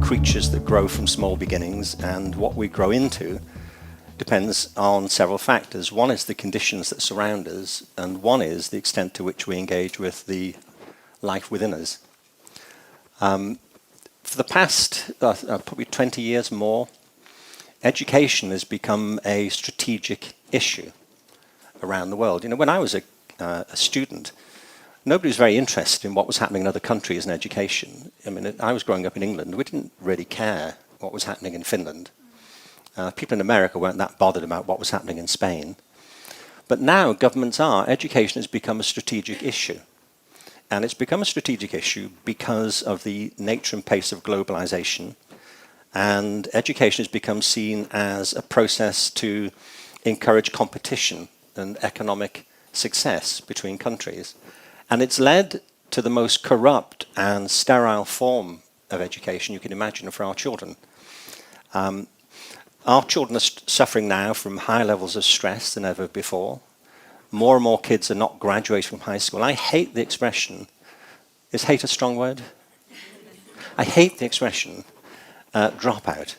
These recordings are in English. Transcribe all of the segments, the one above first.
creatures that grow from small beginnings, and what we grow into depends on several factors. One is the conditions that surround us, and one is the extent to which we engage with the life within us. For the past probably 20 years more, education has become a strategic issue around the world. You know, when I was a student, nobody was very interested in what was happening in other countries in education. I mean, I was growing up in England. We didn't really care what was happening in Finland. People in America weren't that bothered about what was happening in Spain. But now governments are. Education has become a strategic issue. And it's become a strategic issue because of the nature and pace of globalization. And education has become seen as a process to encourage competition and economic success between countries. And it's led to the most corrupt and sterile form of education you can imagine for our children. Our children are suffering now from higher levels of stress than ever before. More and more kids are not graduating from high school. I hate the expression, is hate a strong word? I hate the expression, dropout.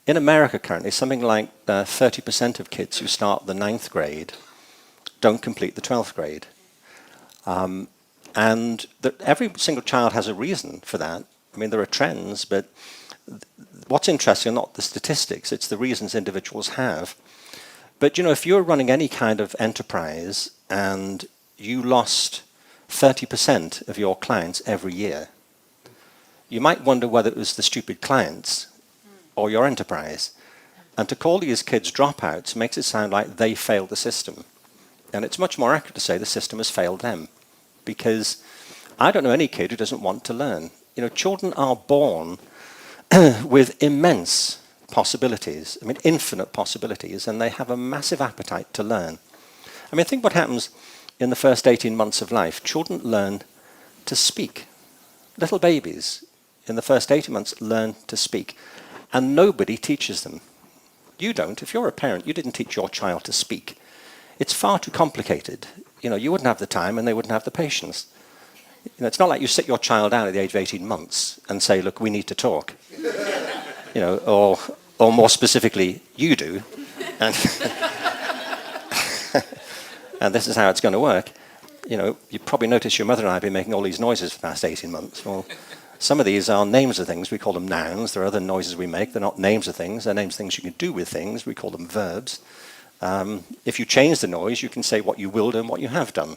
In America currently, something like 30% of kids who start the 9th grade don't complete the 12th grade. And every single child has a reason for that. I mean, there are trends, but what's interesting are not the statistics, it's the reasons individuals have. But, you know, if you're running any kind of enterprise and you lost 30% of your clients every year, you might wonder whether it was the stupid clients or your enterprise. And to call these kids dropouts makes it sound like they failed the system. And it's much more accurate to say the system has failed them. Because I don't know any kid who doesn't want to learn. You know, children are born with immense possibilities, I mean infinite possibilities, and they have a massive appetite to learn. I mean, think what happens in the first 18 months of life. Children learn to speak. Little babies in the first 18 months learn to speak, and nobody teaches them. You don't. If you're a parent, you didn't teach your child to speak. It's far too complicated. You know, you wouldn't have the time and they wouldn't have the patience. You know, it's not like you sit your child down at the age of 18 months and say, look, we need to talk. You know, or more specifically, you do. And, and this is how it's going to work. You know, you probably noticed your mother and I have been making all these noises for the past 18 months. Well, some of these are names of things. We call them nouns. There are other noises we make. They're not names of things. They're names of things you can do with things. We call them verbs. If you change the noise, you can say what you will do and what you have done.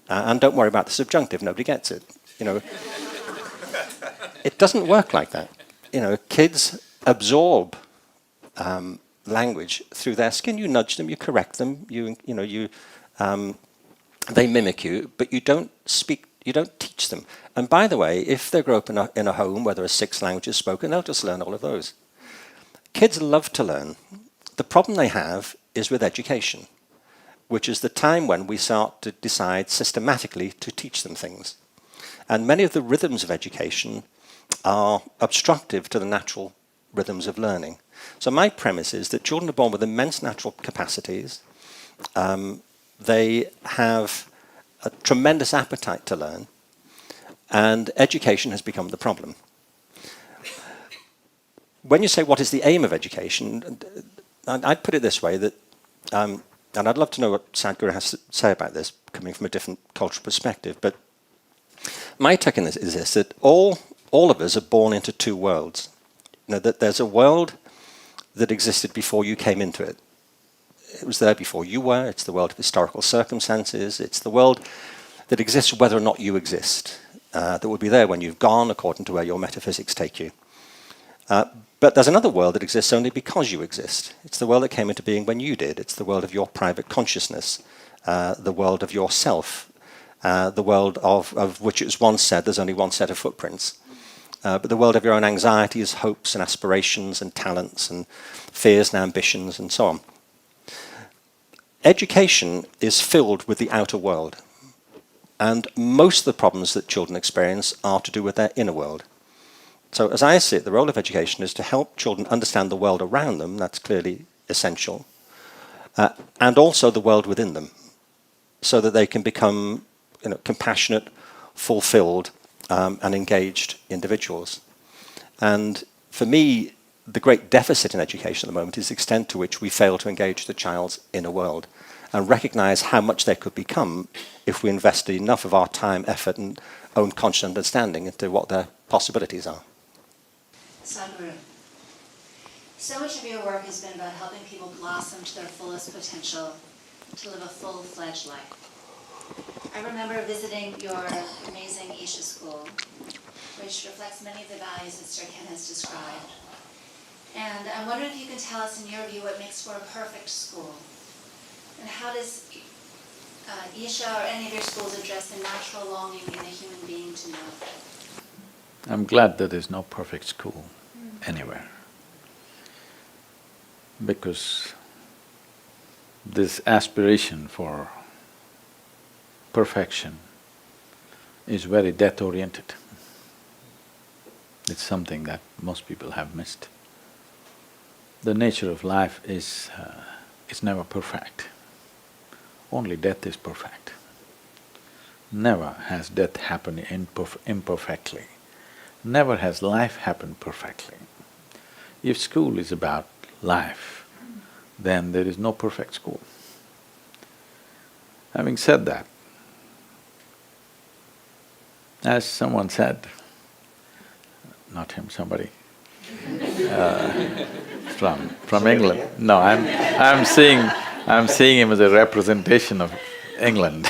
And don't worry about the subjunctive. Nobody gets it. You know, it doesn't work like that. You know, kids absorb language through their skin. You nudge them, you correct them, they mimic you, but you don't speak, you don't teach them. And by the way, if they grow up in a home where there are 6 languages spoken, they'll just learn all of those. Kids love to learn. The problem they have is with education, which is the time when we start to decide systematically to teach them things. And many of the rhythms of education are obstructive to the natural rhythms of learning. So my premise is that children are born with immense natural capacities. They have a tremendous appetite to learn, and education has become the problem. When you say what is the aim of education, I'd put it this way, that, and I'd love to know what Sadhguru has to say about this, coming from a different cultural perspective, but my take on this is this, that all of us are born into 2 worlds. You know, that there's a world that existed before you came into it. It was there before you were. It's the world of historical circumstances. It's the world that exists whether or not you exist. That will be there when you've gone, according to where your metaphysics take you. But there's another world that exists only because you exist. It's the world that came into being when you did. It's the world of your private consciousness, the world of yourself, the world of which it was once said there's only one set of footprints. But the world of your own anxieties, hopes and aspirations and talents and fears and ambitions and so on. Education is filled with the outer world. And most of the problems that children experience are to do with their inner world. So as I see it, the role of education is to help children understand the world around them. That's clearly essential. And also the world within them, so that they can become, you know, compassionate, fulfilled, and engaged individuals. And for me, the great deficit in education at the moment is the extent to which we fail to engage the child's inner world and recognize how much they could become if we invested enough of our time, effort, and own conscious understanding into what their possibilities are. Sadhguru, so much of your work has been about helping people blossom to their fullest potential, to live a full-fledged life. I remember visiting your amazing Isha school, which reflects many of the values that Sir Ken has described. And I'm wondering if you can tell us, in your view, what makes for a perfect school? And how does Isha or any of your schools address the natural longing in a human being to know? I'm glad that there's no perfect school anywhere, because this aspiration for perfection is very death-oriented. It's something that most people have missed. The nature of life is, it's never perfect. Only death is perfect. Never has death happened imperfectly. Never has life happened perfectly. If school is about life, then there is no perfect school. Having said that, as someone said, not him, somebody, from England. No, I'm seeing him as a representation of England.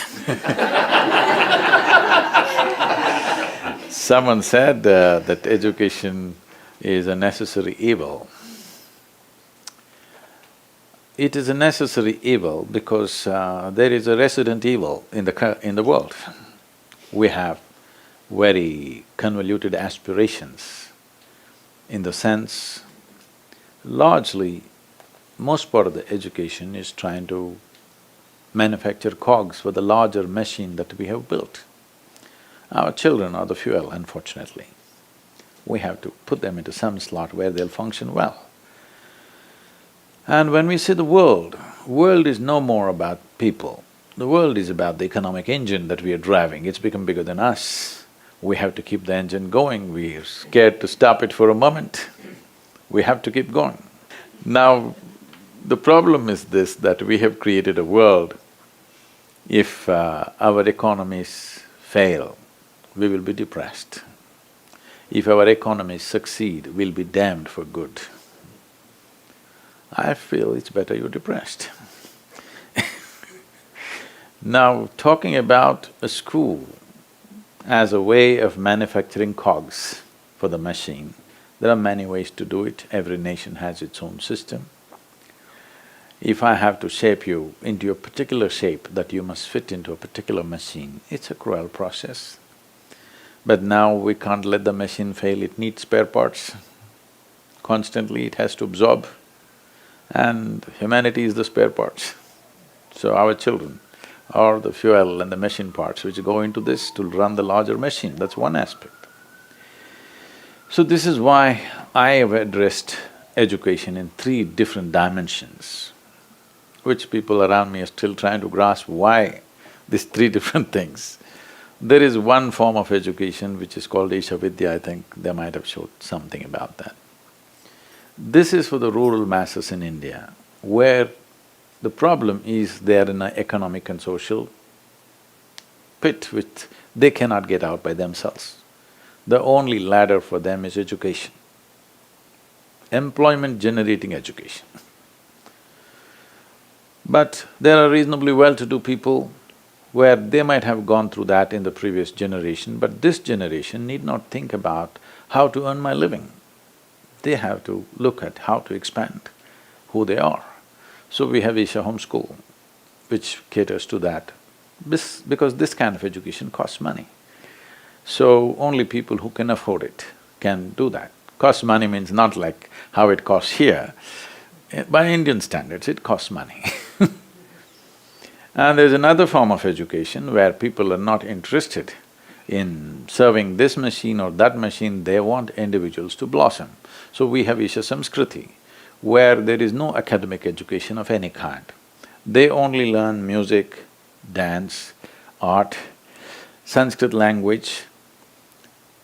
Someone said that education is a necessary evil. It is a necessary evil because there is a resident evil in the world. We have very convoluted aspirations, in the sense, largely, most part of the education is trying to manufacture cogs for the larger machine that we have built. Our children are the fuel, unfortunately. We have to put them into some slot where they'll function well. And when we see the world is no more about people. The world is about the economic engine that we are driving. It's become bigger than us. We have to keep the engine going. We're scared to stop it for a moment. We have to keep going. Now, the problem is this, that we have created a world, if our economies fail, we will be depressed. If our economies succeed, we'll be damned for good. I feel it's better you're depressed. Now, talking about a school as a way of manufacturing cogs for the machine, there are many ways to do it. Every nation has its own system. If I have to shape you into a particular shape that you must fit into a particular machine, it's a cruel process. But now we can't let the machine fail, it needs spare parts. Constantly it has to absorb, and humanity is the spare parts. So our children are the fuel and the machine parts which go into this to run the larger machine, that's one aspect. So this is why I have addressed education in three different dimensions, which people around me are still trying to grasp why these three different things. There is one form of education which is called Isha Vidya, I think they might have showed something about that. This is for the rural masses in India, where the problem is they're in an economic and social pit which they cannot get out by themselves. The only ladder for them is education, employment-generating education. But there are reasonably well-to-do people where they might have gone through that in the previous generation, but this generation need not think about how to earn my living. They have to look at how to expand who they are. So we have Isha Homeschool, which caters to that, because this kind of education costs money. So only people who can afford it can do that. Costs money means not like how it costs here. By Indian standards, it costs money. And there's another form of education where people are not interested in serving this machine or that machine, they want individuals to blossom. So we have Isha Samskriti, where there is no academic education of any kind. They only learn music, dance, art, Sanskrit language,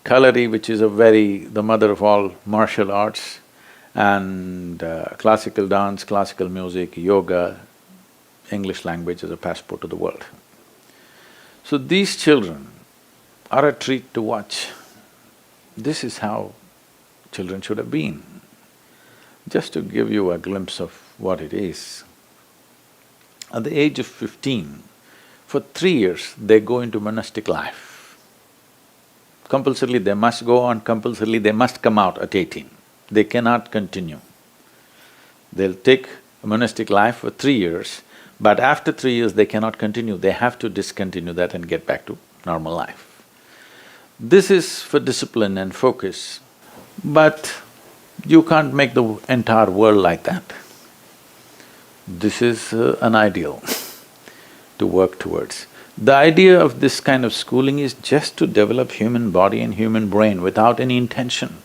Kalari, which is the mother of all martial arts, and classical dance, classical music, yoga, English language as a passport to the world. So these children are a treat to watch. This is how children should have been. Just to give you a glimpse of what it is, at the age of 15, for 3 years they go into monastic life. Compulsorily they must go on, compulsorily they must come out at 18. They cannot continue. They'll take a monastic life for 3 years, but after 3 years they cannot continue, they have to discontinue that and get back to normal life. This is for discipline and focus, but you can't make the entire world like that. This is an ideal to work towards. The idea of this kind of schooling is just to develop human body and human brain without any intention.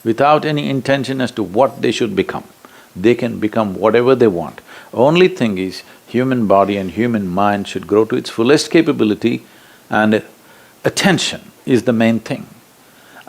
Without any intention as to what they should become. They can become whatever they want. Only thing is, human body and human mind should grow to its fullest capability, and attention is the main thing.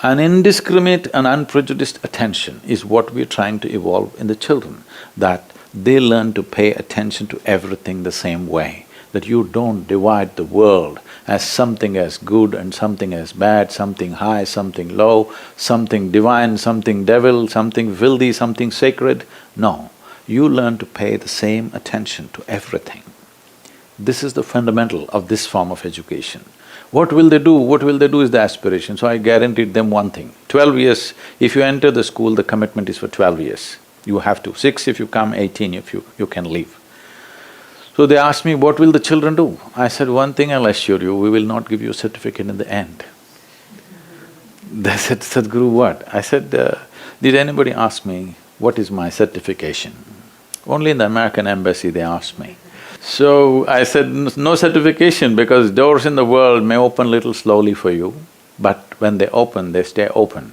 An indiscriminate and unprejudiced attention is what we're trying to evolve in the children, that they learn to pay attention to everything the same way, that you don't divide the world as something as good and something as bad, something high, something low, something divine, something devil, something filthy, something sacred. No, you learn to pay the same attention to everything. This is the fundamental of this form of education. What will they do? What will they do is the aspiration. So I guaranteed them one thing, 12 years, if you enter the school, the commitment is for 12 years. You have to, 6 if you come, 18 if you can leave. So they asked me, what will the children do? I said, one thing I'll assure you, we will not give you a certificate in the end. They said, Sadhguru, what? I said, did anybody ask me what is my certification? Only in the American embassy they asked me. So I said, no certification, because doors in the world may open little slowly for you, but when they open, they stay open.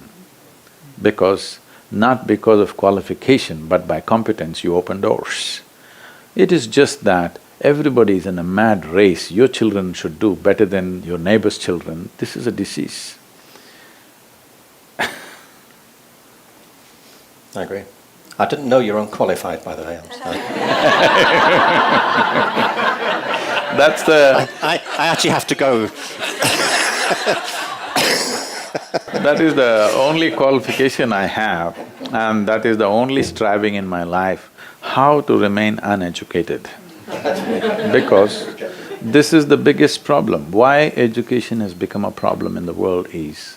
Not because of qualification, but by competence you open doors. It is just that everybody is in a mad race, your children should do better than your neighbor's children. This is a disease. I agree. I didn't know you're unqualified, by the way. That's the… I actually have to go. That is the only qualification I have, and that is the only striving in my life, how to remain uneducated. Because this is the biggest problem. Why education has become a problem in the world is,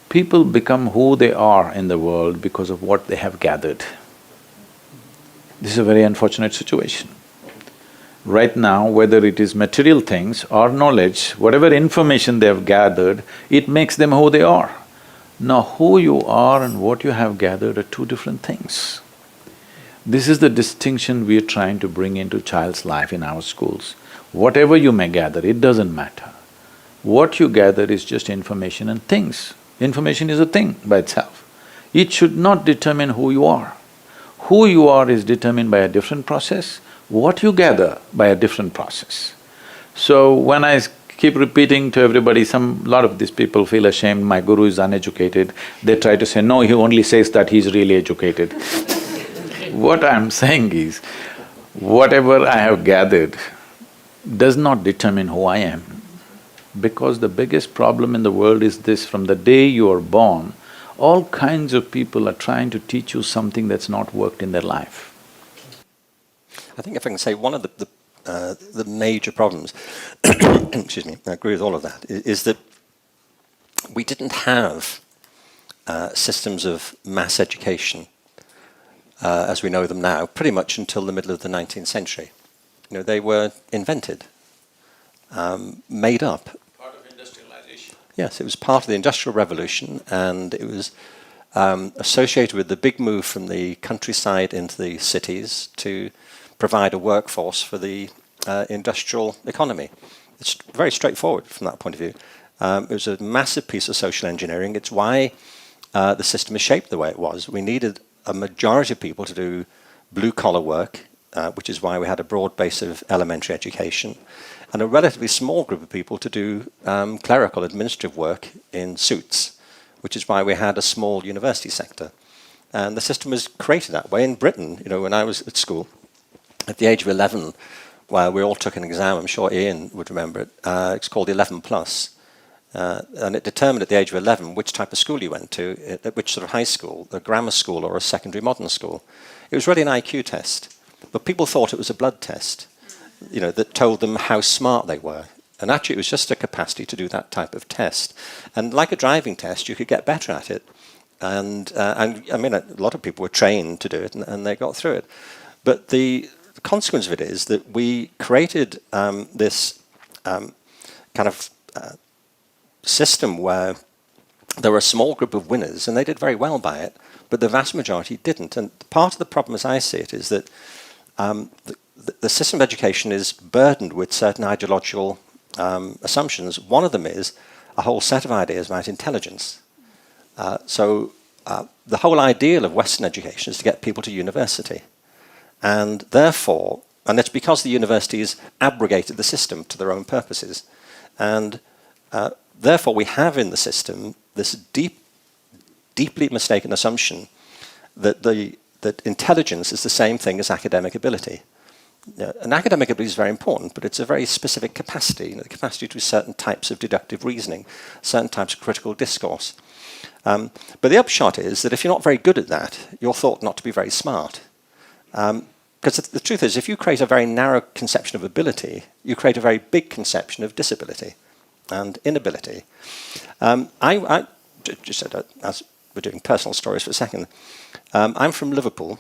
people become who they are in the world because of what they have gathered. This is a very unfortunate situation. Right now, whether it is material things or knowledge, whatever information they have gathered, it makes them who they are. Now, who you are and what you have gathered are two different things. This is the distinction we are trying to bring into child's life in our schools. Whatever you may gather, it doesn't matter. What you gather is just information and things. Information is a thing by itself. It should not determine who you are. Who you are is determined by a different process, what you gather by a different process. So when I keep repeating to everybody, lot of these people feel ashamed, my guru is uneducated, they try to say, no, he only says that he's really educated. What I'm saying is, whatever I have gathered does not determine who I am. Because the biggest problem in the world is this, from the day you are born, all kinds of people are trying to teach you something that's not worked in their life. I think if I can say, one of the major problems, excuse me, I agree with all of that, is that we didn't have systems of mass education as we know them now, pretty much until the middle of the 19th century. You know, they were invented, made up. Part of industrialization. Yes, it was part of the Industrial Revolution, and it was associated with the big move from the countryside into the cities to provide a workforce for the industrial economy. It's very straightforward from that point of view. It was a massive piece of social engineering. It's why the system is shaped the way it was. We needed a majority of people to do blue-collar work, which is why we had a broad base of elementary education, and a relatively small group of people to do clerical administrative work in suits, which is why we had a small university sector. And the system was created that way. In Britain, when I was at school, at the age of 11, while we all took an exam, I'm sure Ian would remember it, it's called 11 plus. And it determined at the age of 11 which type of school you went to, at which sort of high school, a grammar school or a secondary modern school. It was really an IQ test, but people thought it was a blood test, that told them how smart they were. And actually it was just a capacity to do that type of test. And like a driving test, you could get better at it. And I mean, a lot of people were trained to do it, and they got through it. But the consequence of it is that we created this kind of system where there were a small group of winners, and they did very well by it, but the vast majority didn't. And part of the problem, as I see it, is that the system of education is burdened with certain ideological assumptions. One of them is a whole set of ideas about intelligence. So the whole ideal of Western education is to get people to university. And therefore, and it's because the universities abrogated the system to their own purposes. And therefore, we have in the system this deeply mistaken assumption that intelligence is the same thing as academic ability. And academic ability is very important, but it's a very specific capacity, the capacity to do certain types of deductive reasoning, certain types of critical discourse. But the upshot is that if you're not very good at that, you're thought not to be very smart. Because the truth is, if you create a very narrow conception of ability, you create a very big conception of disability and inability. I just said, as we're doing personal stories for a second, I'm from Liverpool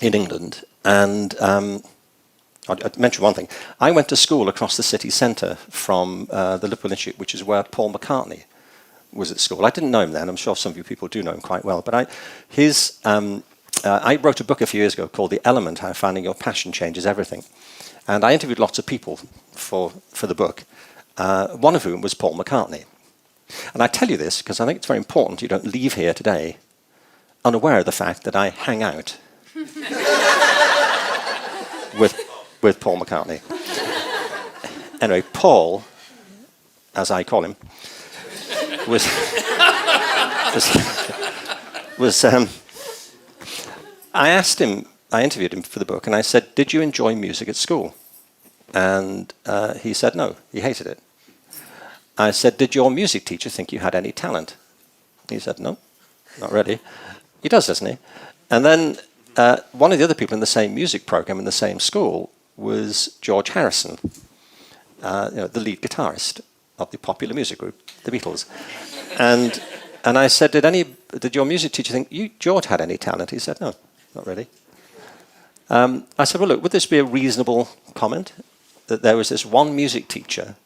in England, and I'd mention one thing. I went to school across the city centre from the Liverpool Institute, which is where Paul McCartney was at school. I didn't know him then. I'm sure some of you people do know him quite well. But I wrote a book a few years ago called The Element, How Finding Your Passion Changes Everything. And I interviewed lots of people for the book, one of whom was Paul McCartney. And I tell you this because I think it's very important you don't leave here today unaware of the fact that I hang out with Paul McCartney. Anyway, Paul, as I call him, was I interviewed him for the book, and I said, "Did you enjoy music at school?" And he said no, he hated it. I said, "Did your music teacher think you had any talent?" He said, "No, not really." He does, doesn't he? And then one of the other people in the same music program in the same school was George Harrison, the lead guitarist of the popular music group, the Beatles. And I said, did your music teacher think George had any talent? He said, "No, not really." I said, "Well, look, would this be a reasonable comment that there was this one music teacher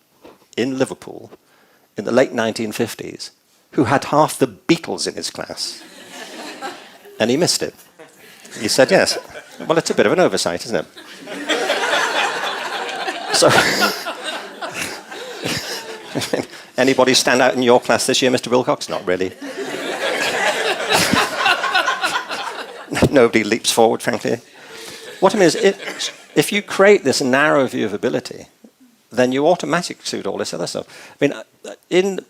in Liverpool in the late 1950s who had half the Beatles in his class, and he missed it?" He said, "Yes." Well, it's a bit of an oversight, isn't it? So, anybody stand out in your class this year, Mr. Wilcox? Not really. Nobody leaps forward, frankly. What I mean is, if you create this narrow view of ability, then you automatically suit all this other stuff. I mean,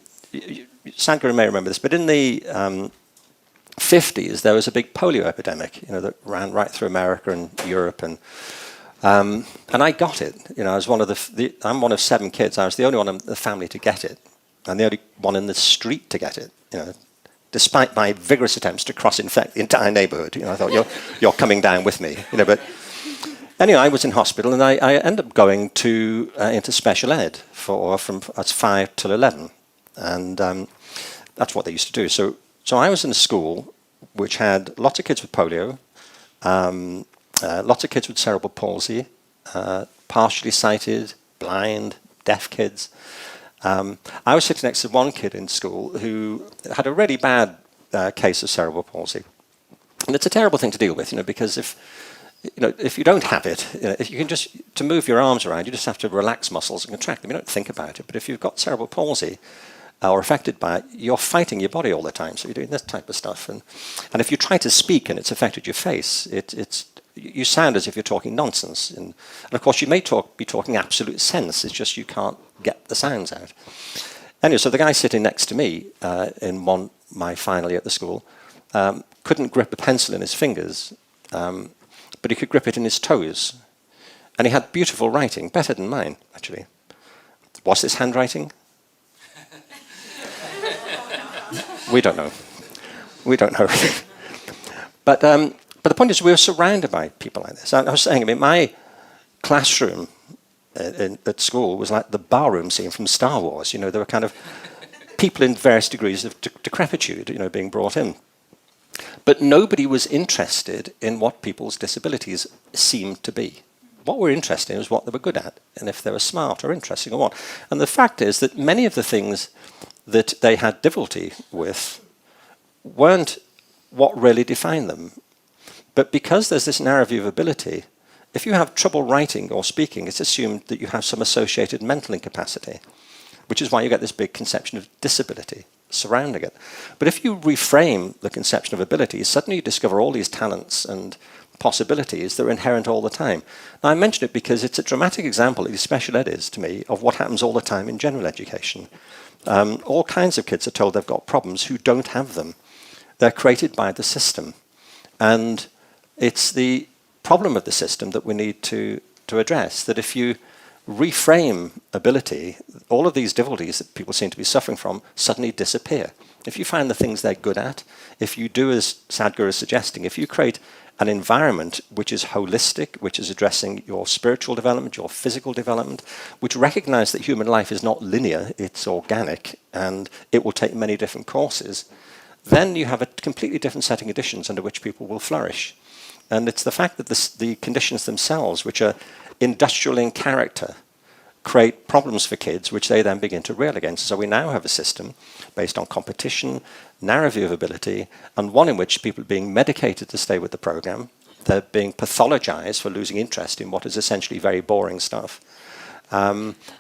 Sadhguru may remember this, but in the 50s, there was a big polio epidemic, that ran right through America and Europe, and I got it. I was one of I'm one of 7 kids. I was the only one in the family to get it, and the only one in the street to get it. Despite my vigorous attempts to cross-infect the entire neighbourhood, I thought you're coming down with me. But anyway, I was in hospital, and I ended up going into special ed from 5 till 11, and that's what they used to do. So I was in a school which had lots of kids with polio, lots of kids with cerebral palsy, partially sighted, blind, deaf kids. I was sitting next to one kid in school who had a really bad case of cerebral palsy. And it's a terrible thing to deal with, because if you don't have it, if you can to move your arms around, you just have to relax muscles and contract them. You don't think about it. But if you've got cerebral palsy or affected by it, you're fighting your body all the time. So you're doing this type of stuff. And if you try to speak and it's affected your face, it's you sound as if you're talking nonsense. And of course, you may be talking absolute sense. It's just you can't get the sounds out. Anyway, so the guy sitting next to me in my final year at the school couldn't grip a pencil in his fingers, but he could grip it in his toes. And he had beautiful writing, better than mine, actually. Was this handwriting? We don't know. We don't know. But the point is, we're surrounded by people like this. I was saying, I mean, my classroom at school was like the barroom scene from Star Wars. You know, there were kind of people in various degrees of decrepitude, you know, being brought in. But nobody was interested in what people's disabilities seemed to be. What we're interested in was what they were good at, and if they were smart or interesting or what. And the fact is that many of the things that they had difficulty with weren't what really defined them. But because there's this narrow view of ability, if you have trouble writing or speaking, it's assumed that you have some associated mental incapacity, which is why you get this big conception of disability surrounding it. But if you reframe the conception of ability, suddenly you discover all these talents and possibilities that are inherent all the time. Now, I mention it because it's a dramatic example, at least special ed is to me, of what happens all the time in general education. All kinds of kids are told they've got problems who don't have them. They're created by the system. And it's the problem of the system that we need to address, that if you reframe ability, all of these difficulties that people seem to be suffering from suddenly disappear. If you find the things they're good at, if you do as Sadhguru is suggesting, if you create an environment which is holistic, which is addressing your spiritual development, your physical development, which recognizes that human life is not linear, it's organic, and it will take many different courses, then you have a completely different set of conditions under which people will flourish. And it's the fact that the conditions themselves, which are industrial in character, create problems for kids, which they then begin to rail against. So we now have a system based on competition, narrow view of ability, and one in which people are being medicated to stay with the program. They're being pathologized for losing interest in what is essentially very boring stuff.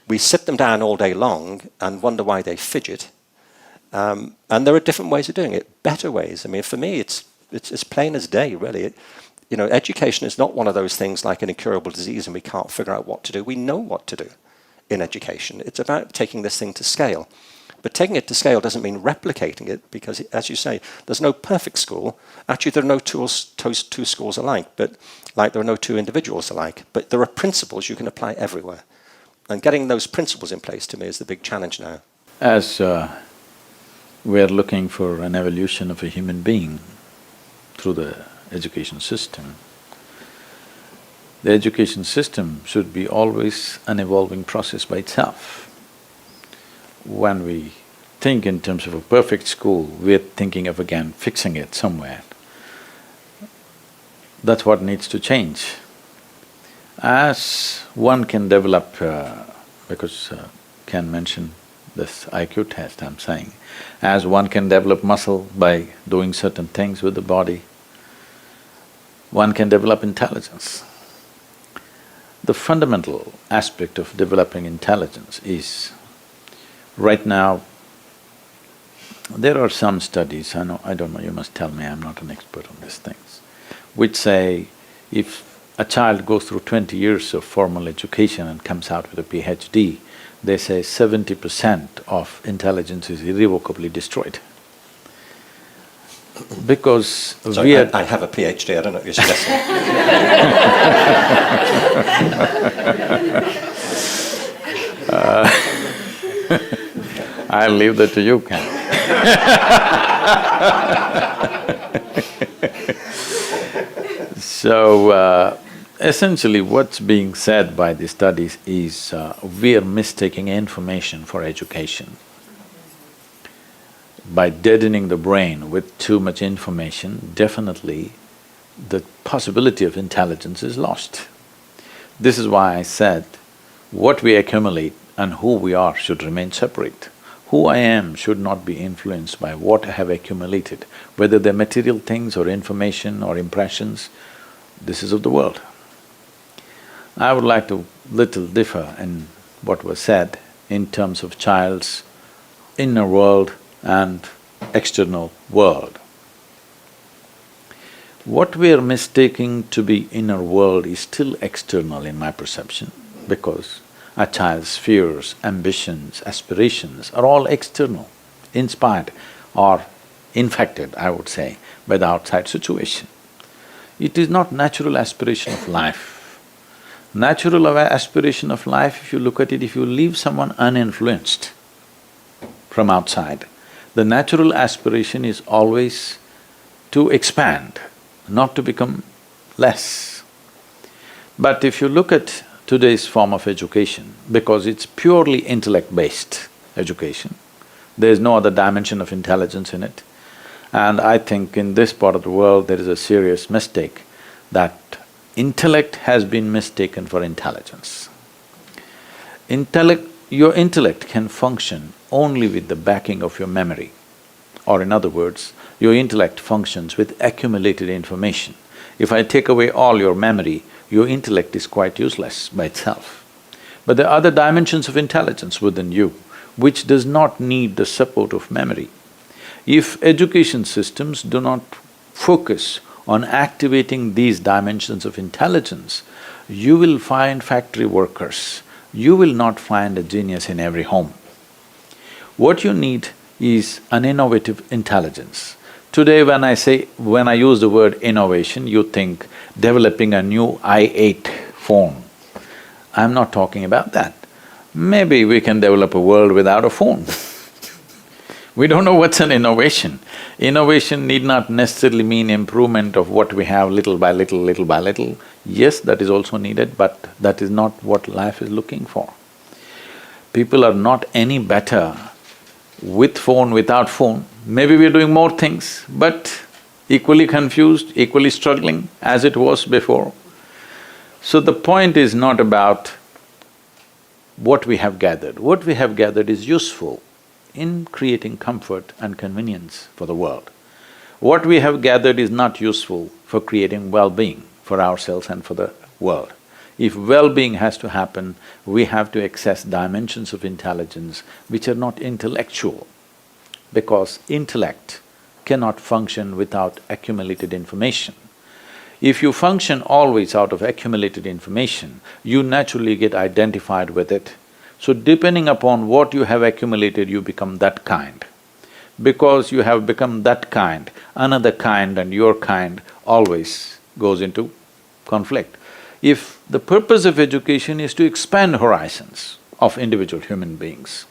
We sit them down all day long and wonder why they fidget. And there are different ways of doing it, better ways. I mean, for me, it's plain as day, really. You know, education is not one of those things like an incurable disease and we can't figure out what to do. We know what to do in education. It's about taking this thing to scale. But taking it to scale doesn't mean replicating it, because, as you say, there's no perfect school. Actually, there are no two schools alike, but like there are no two individuals alike. But there are principles you can apply everywhere. And getting those principles in place, to me, is the big challenge now. As we're looking for an evolution of a human being through the education system, the education system should be always an evolving process by itself. When we think in terms of a perfect school, we're thinking of again fixing it somewhere. That's what needs to change. As one can develop, because Ken mentioned this IQ test, I'm saying, as one can develop muscle by doing certain things with the body, one can develop intelligence. The fundamental aspect of developing intelligence is, right now, there are some studies, I don't know, you must tell me, I'm not an expert on these things, which say if a child goes through 20 years of formal education and comes out with a PhD, they say 70% of intelligence is irrevocably destroyed. Because Sorry, I have a PhD, I don't know what you're suggesting. I'll leave that to you, Ken. So, essentially what's being said by the studies is we are mistaking information for education. By deadening the brain with too much information, definitely the possibility of intelligence is lost. This is why I said what we accumulate and who we are should remain separate. Who I am should not be influenced by what I have accumulated, whether they're material things or information or impressions. This is of the world. I would like to little differ in what was said in terms of child's inner world and external world. What we are mistaking to be inner world is still external in my perception, because a child's fears, ambitions, aspirations are all external, inspired or infected, I would say, by the outside situation. It is not natural aspiration of life. Natural aspiration of life, if you look at it, if you leave someone uninfluenced from outside, the natural aspiration is always to expand, not to become less. But if you look at today's form of education, because it's purely intellect-based education, there's no other dimension of intelligence in it. And I think in this part of the world there is a serious mistake that intellect has been mistaken for intelligence. Your intellect can function only with the backing of your memory. Or in other words, your intellect functions with accumulated information. If I take away all your memory, your intellect is quite useless by itself. But there are other dimensions of intelligence within you, which does not need the support of memory. If education systems do not focus on activating these dimensions of intelligence, you will find factory workers, you will not find a genius in every home. What you need is an innovative intelligence. Today when I use the word innovation, you think developing a new I-8 phone. I'm not talking about that. Maybe we can develop a world without a phone. We don't know what's an innovation. Innovation need not necessarily mean improvement of what we have little by little, little by little. Yes, that is also needed, but that is not what life is looking for. People are not any better with phone, without phone. Maybe we're doing more things, but equally confused, equally struggling as it was before. So the point is not about what we have gathered. What we have gathered is useful in creating comfort and convenience for the world. What we have gathered is not useful for creating well-being for ourselves and for the world. If well-being has to happen, we have to access dimensions of intelligence which are not intellectual, because intellect cannot function without accumulated information. If you function always out of accumulated information, you naturally get identified with it. So depending upon what you have accumulated, you become that kind. Because you have become that kind, another kind and your kind always goes into conflict. If the purpose of education is to expand horizons of individual human beings,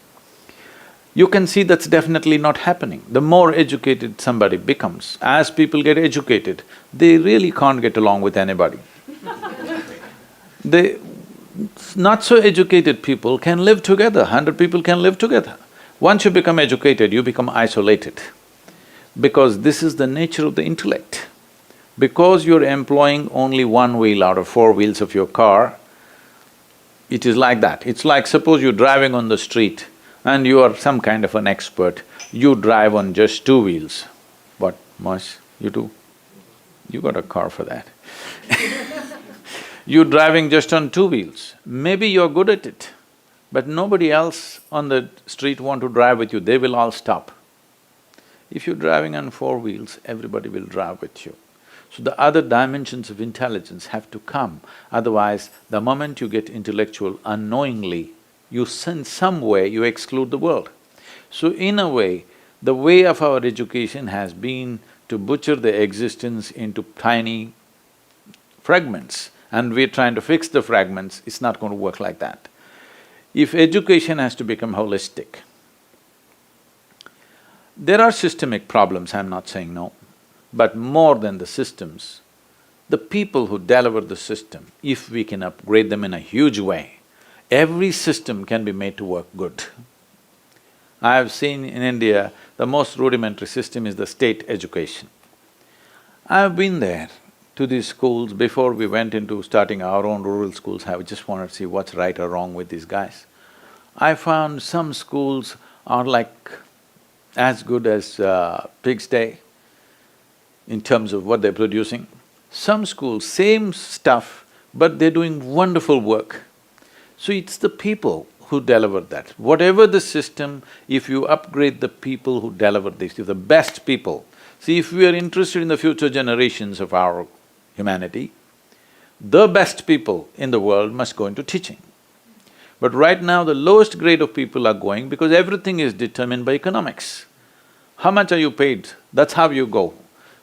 you can see that's definitely not happening. The more educated somebody becomes, as people get educated, they really can't get along with anybody. Not so educated people can live together, 100 people can live together. Once you become educated, you become isolated, because this is the nature of the intellect. Because you're employing only one wheel out of 4 wheels of your car, it is like that. It's like suppose you're driving on the street and you are some kind of an expert, you drive on just 2 wheels. What, Mosh, you do? You got a car for that. You're driving just on 2 wheels, maybe you're good at it, but nobody else on the street want to drive with you, they will all stop. If you're driving on 4 wheels, everybody will drive with you. So the other dimensions of intelligence have to come, otherwise the moment you get intellectual, unknowingly, in some way you exclude the world. So in a way, the way of our education has been to butcher the existence into tiny fragments, and we're trying to fix the fragments. It's not going to work like that. If education has to become holistic, there are systemic problems, I'm not saying no, but more than the systems, the people who deliver the system, if we can upgrade them in a huge way, every system can be made to work good. I have seen in India, the most rudimentary system is the state education. I have been there to these schools before we went into starting our own rural schools. I just wanted to see what's right or wrong with these guys. I found some schools are like as good as pigsty in terms of what they're producing. Some schools, same stuff, but they're doing wonderful work. So it's the people who deliver that. Whatever the system, if you upgrade the people who deliver this, if the best people, See, if we are interested in the future generations of our humanity, the best people in the world must go into teaching. But right now, the lowest grade of people are going because everything is determined by economics. How much are you paid? That's how you go.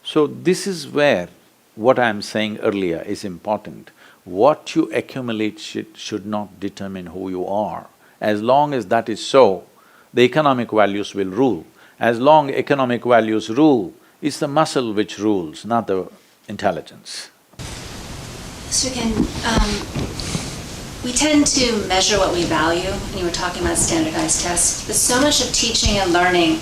So this is where what I'm saying earlier is important. What you accumulate should not determine who you are. As long as that is so, the economic values will rule. As long economic values rule, it's the muscle which rules, not the intelligence. So we tend to measure what we value, and you were talking about standardized tests, but so much of teaching and learning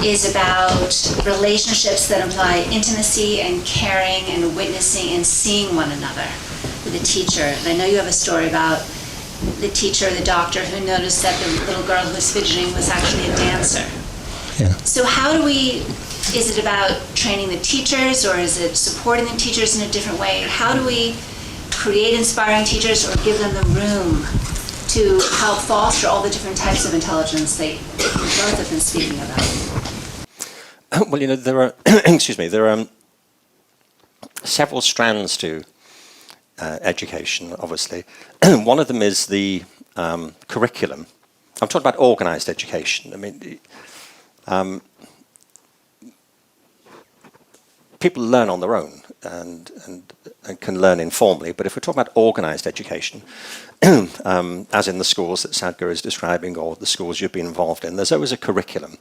is about relationships that imply intimacy and caring and witnessing and seeing one another with a teacher. And I know you have a story about the teacher, the doctor, who noticed that the little girl who was fidgeting was actually a dancer. Yeah. So how do we, is it about training the teachers, or is it supporting the teachers in a different way? How do we create inspiring teachers or give them the room to help foster all the different types of intelligence that you both have been speaking about? Well, there are excuse me, there are several strands to education, obviously. One of them is the curriculum. I'm talking about organized education. I mean, people learn on their own and can learn informally, but if we're talking about organized education, as in the schools that Sadhguru is describing or the schools you've been involved in, there's always a curriculum,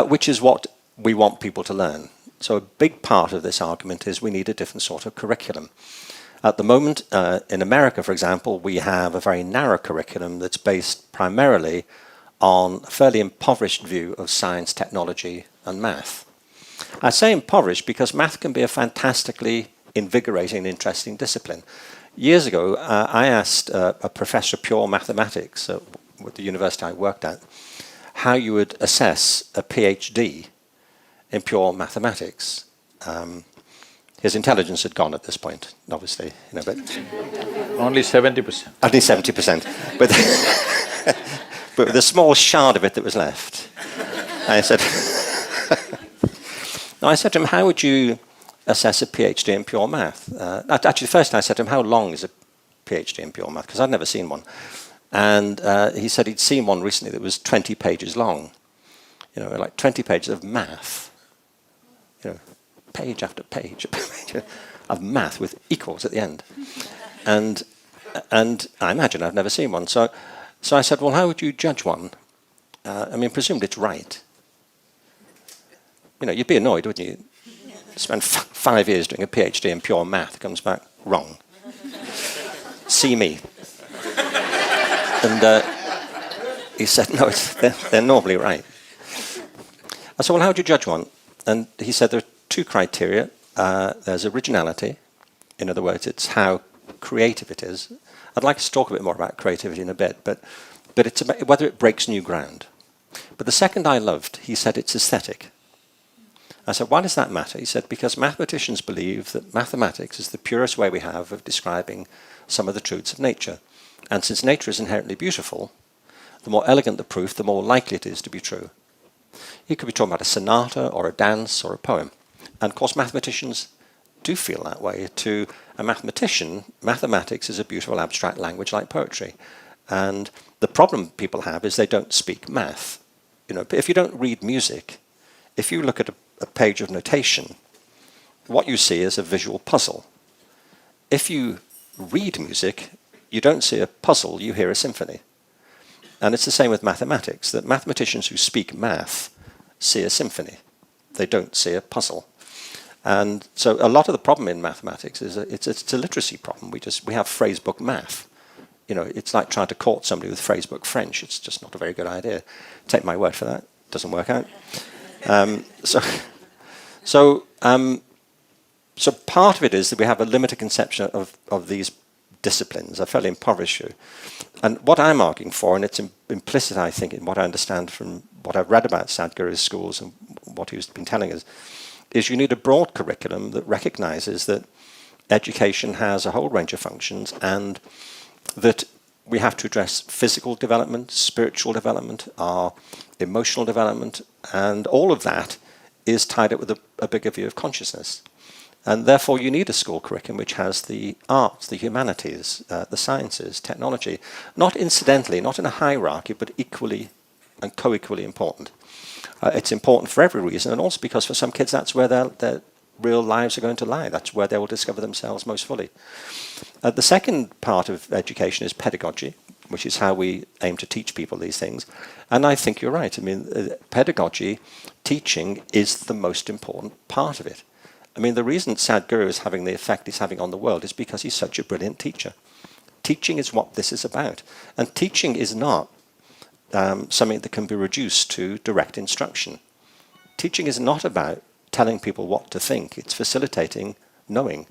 which is what we want people to learn. So a big part of this argument is we need a different sort of curriculum. At the moment, in America, for example, we have a very narrow curriculum that's based primarily on a fairly impoverished view of science, technology, and math. I say impoverished because math can be a fantastically invigorating and interesting discipline. Years ago, I asked a professor of pure mathematics at the university I worked at how you would assess a PhD in pure mathematics. His intelligence had gone at this point, obviously, but Only 70%. only 70%. But but with a small shard of it that was left, I said, to him, how would you assess a PhD in pure math? Actually, first I said to him, how long is a PhD in pure math? Because I'd never seen one. And he said he'd seen one recently that was 20 pages long. Like 20 pages of math. Page after page of math with equals at the end. And I imagine I've never seen one. So I said, well, how would you judge one? Presumably it's right. You'd be annoyed, wouldn't you? Spend 5 years doing a PhD in pure math, comes back wrong. See me. And he said, no, they're normally right. I said, well, how would you judge one? And he said there are two criteria. There's originality. In other words, it's how creative it is. I'd like to talk a bit more about creativity in a bit, but it's about whether it breaks new ground. But the second I loved, he said it's aesthetic. I said, why does that matter? He said, because mathematicians believe that mathematics is the purest way we have of describing some of the truths of nature. And since nature is inherently beautiful, the more elegant the proof, the more likely it is to be true. You could be talking about a sonata or a dance or a poem. And of course, mathematicians do feel that way. To a mathematician, mathematics is a beautiful abstract language like poetry. And the problem people have is they don't speak math. If you don't read music, if you look at a page of notation, what you see is a visual puzzle. If you read music, you don't see a puzzle, you hear a symphony. And it's the same with mathematics, that mathematicians who speak math see a symphony. They don't see a puzzle. And so a lot of the problem in mathematics is it's a literacy problem. We have phrasebook math. It's like trying to court somebody with phrasebook French. It's just not a very good idea. Take my word for that. It doesn't work out. So part of it is that we have a limited conception of these disciplines, a fairly impoverished view. And what I'm arguing for, and it's implicit, I think, in what I understand from what I've read about Sadhguru's schools and what he's been telling us, is you need a broad curriculum that recognizes that education has a whole range of functions and that we have to address physical development, spiritual development, our emotional development, and all of that is tied up with a bigger view of consciousness. And therefore you need a school curriculum which has the arts, the humanities, the sciences, technology, not incidentally, not in a hierarchy, but equally and co-equally important. It's important for every reason, and also because for some kids that's where their real lives are going to lie. That's where they will discover themselves most fully. The second part of education is pedagogy, which is how we aim to teach people these things. And I think you're right. I mean, pedagogy, teaching, is the most important part of it. I mean, the reason Sadhguru is having the effect he's having on the world is because he's such a brilliant teacher. Teaching is what this is about. And teaching is not something that can be reduced to direct instruction. Teaching is not about telling people what to think. It's facilitating knowing.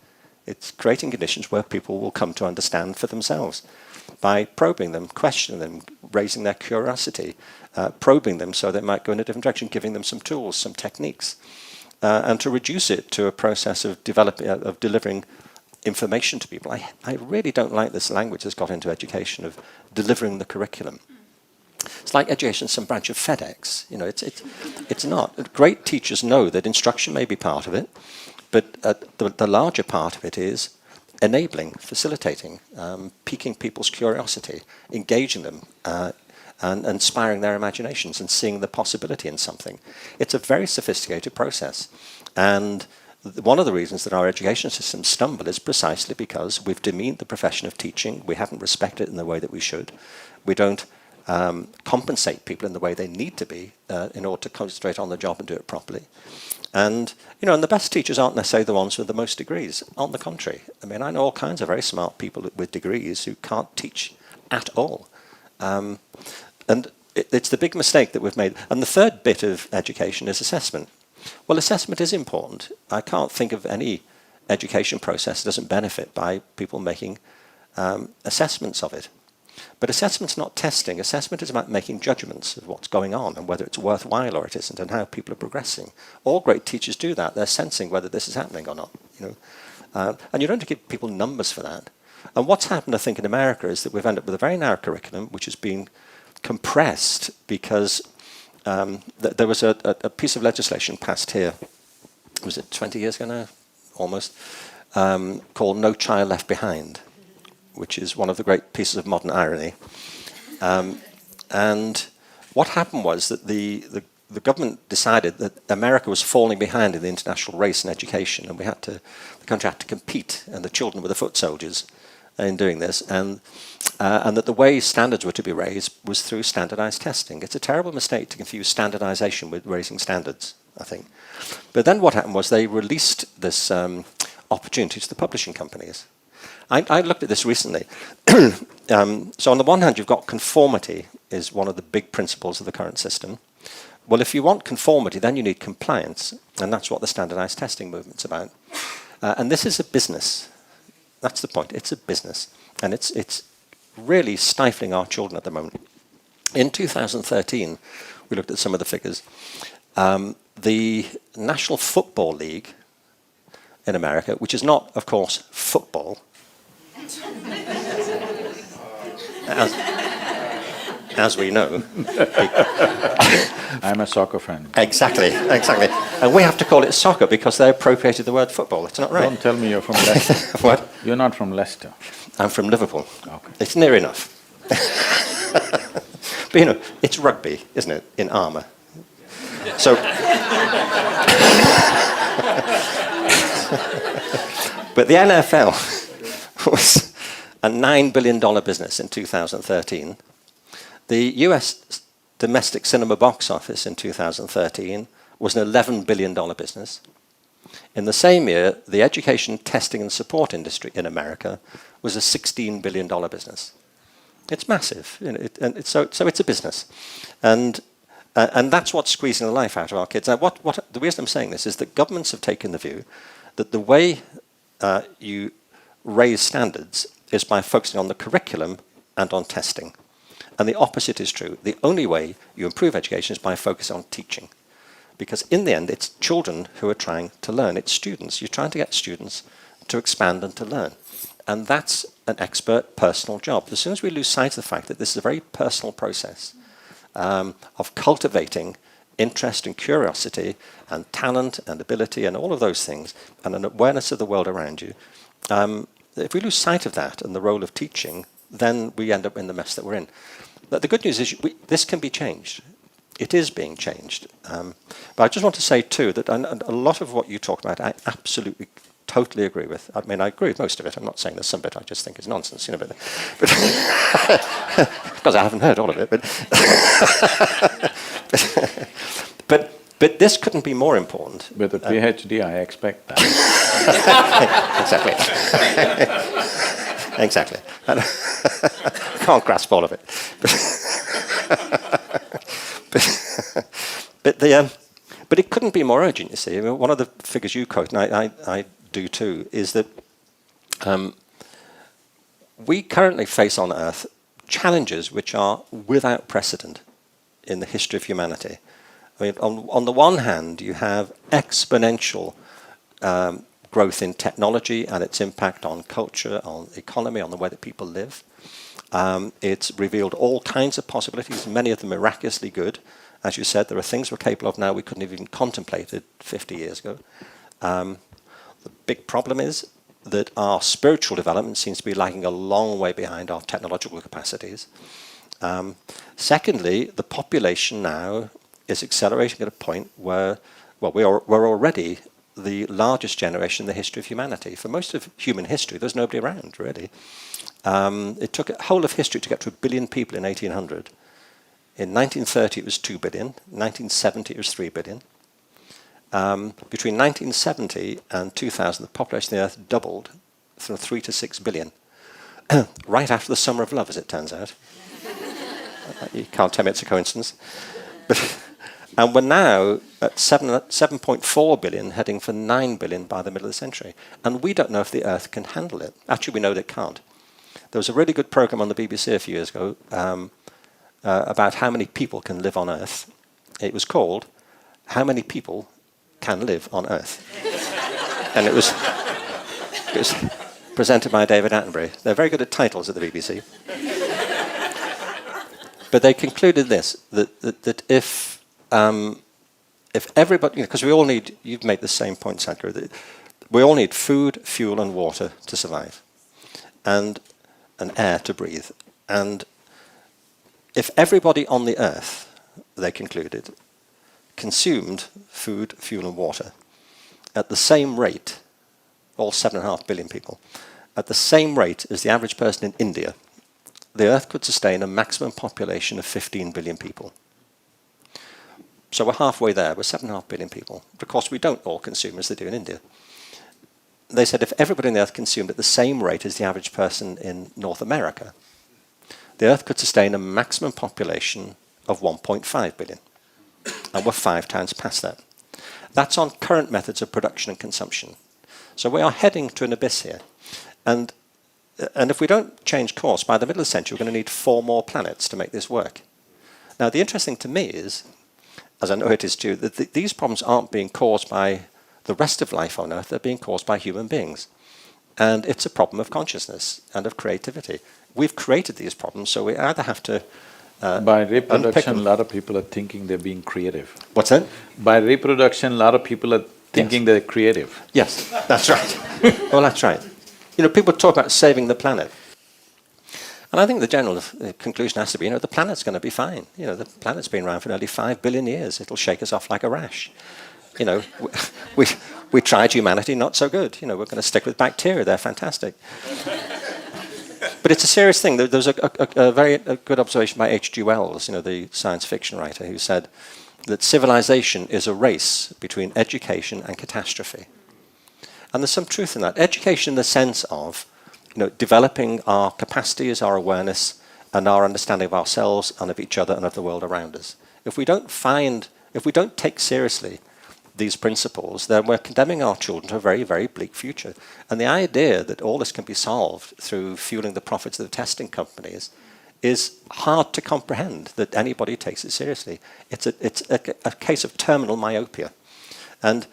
It's creating conditions where people will come to understand for themselves by probing them, questioning them, raising their curiosity, probing them so they might go in a different direction, giving them some tools, some techniques, and to reduce it to a process of delivering information to people. I really don't like this language that's got into education of delivering the curriculum. It's like education, some branch of FedEx. You know, it's not. Great teachers know that instruction may be part of it, but the larger part of it is enabling, facilitating, piquing people's curiosity, engaging them, and inspiring their imaginations and seeing the possibility in something. It's a very sophisticated process. And one of the reasons that our education systems stumble is precisely because we've demeaned the profession of teaching. We haven't respected it in the way that we should. We don't compensate people in the way they need to be in order to concentrate on the job and do it properly. And, you know, and the best teachers aren't necessarily the ones with the most degrees. On the contrary. I mean, I know all kinds of very smart people with degrees who can't teach at all. And it's the big mistake that we've made. And the third bit of education is assessment. Well, assessment is important. I can't think of any education process that doesn't benefit by people making assessments of it. But assessment's not testing. Assessment is about making judgments of what's going on and whether it's worthwhile or it isn't and how people are progressing. All great teachers do that. They're sensing whether this is happening or not. You know, and you don't have to give people numbers for that. And what's happened, I think, in America is that we've ended up with a very narrow curriculum which has been compressed because there was a piece of legislation passed here, was it 20 years ago now? Almost, called No Child Left Behind, which is one of the great pieces of modern irony. And what happened was that the government decided that America was falling behind in the international race in education, and the country had to compete, and the children were the foot soldiers in doing this, and that the way standards were to be raised was through standardized testing. It's a terrible mistake to confuse standardization with raising standards, I think. But then what happened was they released this opportunity to the publishing companies. I looked at this recently. So on the one hand, you've got conformity is one of the big principles of the current system. Well, if you want conformity, then you need compliance, and that's what the standardized testing movement's about. And this is a business. That's the point. It's a business, and it's really stifling our children at the moment. In 2013, we looked at some of the figures. The National Football League in America, which is not, of course, football, as we know. I'm a soccer fan. Exactly. And we have to call it soccer because they appropriated the word football. It's not right. Don't tell me you're from Leicester. What? You're not from Leicester. I'm from Liverpool. Okay. It's near enough. But you know, it's rugby, isn't it, in armour? So, but the NFL was a $9 billion business in 2013. The US domestic cinema box office in 2013 was an $11 billion business. In the same year, the education, testing and support industry in America was a $16 billion business. It's massive, you know, so it's a business. And that's what's squeezing the life out of our kids. Now, the reason I'm saying this is that governments have taken the view that the way you raise standards is by focusing on the curriculum and on testing. And the opposite is true. The only way you improve education is by focusing on teaching. Because in the end, it's children who are trying to learn. It's students. You're trying to get students to expand and to learn. And that's an expert personal job. As soon as we lose sight of the fact that this is a very personal process of cultivating interest and curiosity and talent and ability and all of those things and an awareness of the world around you, if we lose sight of that and the role of teaching, then we end up in the mess that we're in. But the good news is this can be changed. It is being changed. But I just want to say, too, that a lot of what you talk about, I absolutely, totally agree with. I mean, I agree with most of it. I'm not saying there's some bit I just think is nonsense, but because I haven't heard all of it. But this couldn't be more important. With a PhD, I expect that. Exactly. Exactly. Can't grasp all of it. But it couldn't be more urgent, you see. I mean, one of the figures you quote, and I do too, is that we currently face on Earth challenges which are without precedent in the history of humanity. I mean, on the one hand, you have exponential growth in technology and its impact on culture, on economy, on the way that people live. It's revealed all kinds of possibilities, many of them miraculously good. As you said, there are things we're capable of now we couldn't have even contemplated 50 years ago. The big problem is that our spiritual development seems to be lagging a long way behind our technological capacities. Secondly, the population now is accelerating at a point where, well, we're already the largest generation in the history of humanity. For most of human history, there's nobody around, really. It took a whole of history to get to 1 billion people in 1800. In 1930, it was 2 billion. In 1970, it was 3 billion. Between 1970 and 2000, the population of the Earth doubled from 3 to 6 billion. Right after the Summer of Love, as it turns out. You can't tell me it's a coincidence. And we're now at 7.4 billion, heading for 9 billion by the middle of the century. And we don't know if the Earth can handle it. Actually, we know that it can't. There was a really good program on the BBC a few years ago about how many people can live on Earth. It was called How Many People Can Live on Earth? And it was presented by David Attenborough. They're very good at titles at the BBC. But they concluded this, that if everybody, because we all need, you've made the same point, Sadhguru, that we all need food, fuel and water to survive, and air to breathe. And if everybody on the Earth, they concluded, consumed food, fuel and water at the same rate, all 7.5 billion people, at the same rate as the average person in India, the Earth could sustain a maximum population of 15 billion people. So we're halfway there, we're 7.5 billion people. Of course, we don't all consume as they do in India. They said if everybody on the Earth consumed at the same rate as the average person in North America, the Earth could sustain a maximum population of 1.5 billion. And we're 5 times past that. That's on current methods of production and consumption. So we are heading to an abyss here. And if we don't change course, by the middle of the century, we're going to need 4 more planets to make this work. Now, the interesting to me is, as I know it is too, that these problems aren't being caused by the rest of life on Earth, they're being caused by human beings. And it's a problem of consciousness and of creativity. We've created these problems, so we either have to by reproduction, a lot of people are thinking they're being creative. What's that? By reproduction, a lot of people are thinking they're creative. Yes, that's right. Well, that's right. You know, people talk about saving the planet. And I think the general conclusion has to be, the planet's going to be fine. The planet's been around for nearly 5 billion years. It'll shake us off like a rash. We tried humanity, not so good. We're going to stick with bacteria. They're fantastic. But it's a serious thing. There was a very good observation by H.G. Wells, the science fiction writer, who said that civilization is a race between education and catastrophe. And there's some truth in that. Education in the sense of developing our capacities, our awareness, and our understanding of ourselves and of each other and of the world around us. If we don't take seriously these principles, then we're condemning our children to a very, very bleak future. And the idea that all this can be solved through fueling the profits of the testing companies is hard to comprehend, that anybody takes it seriously. It's a case of terminal myopia. And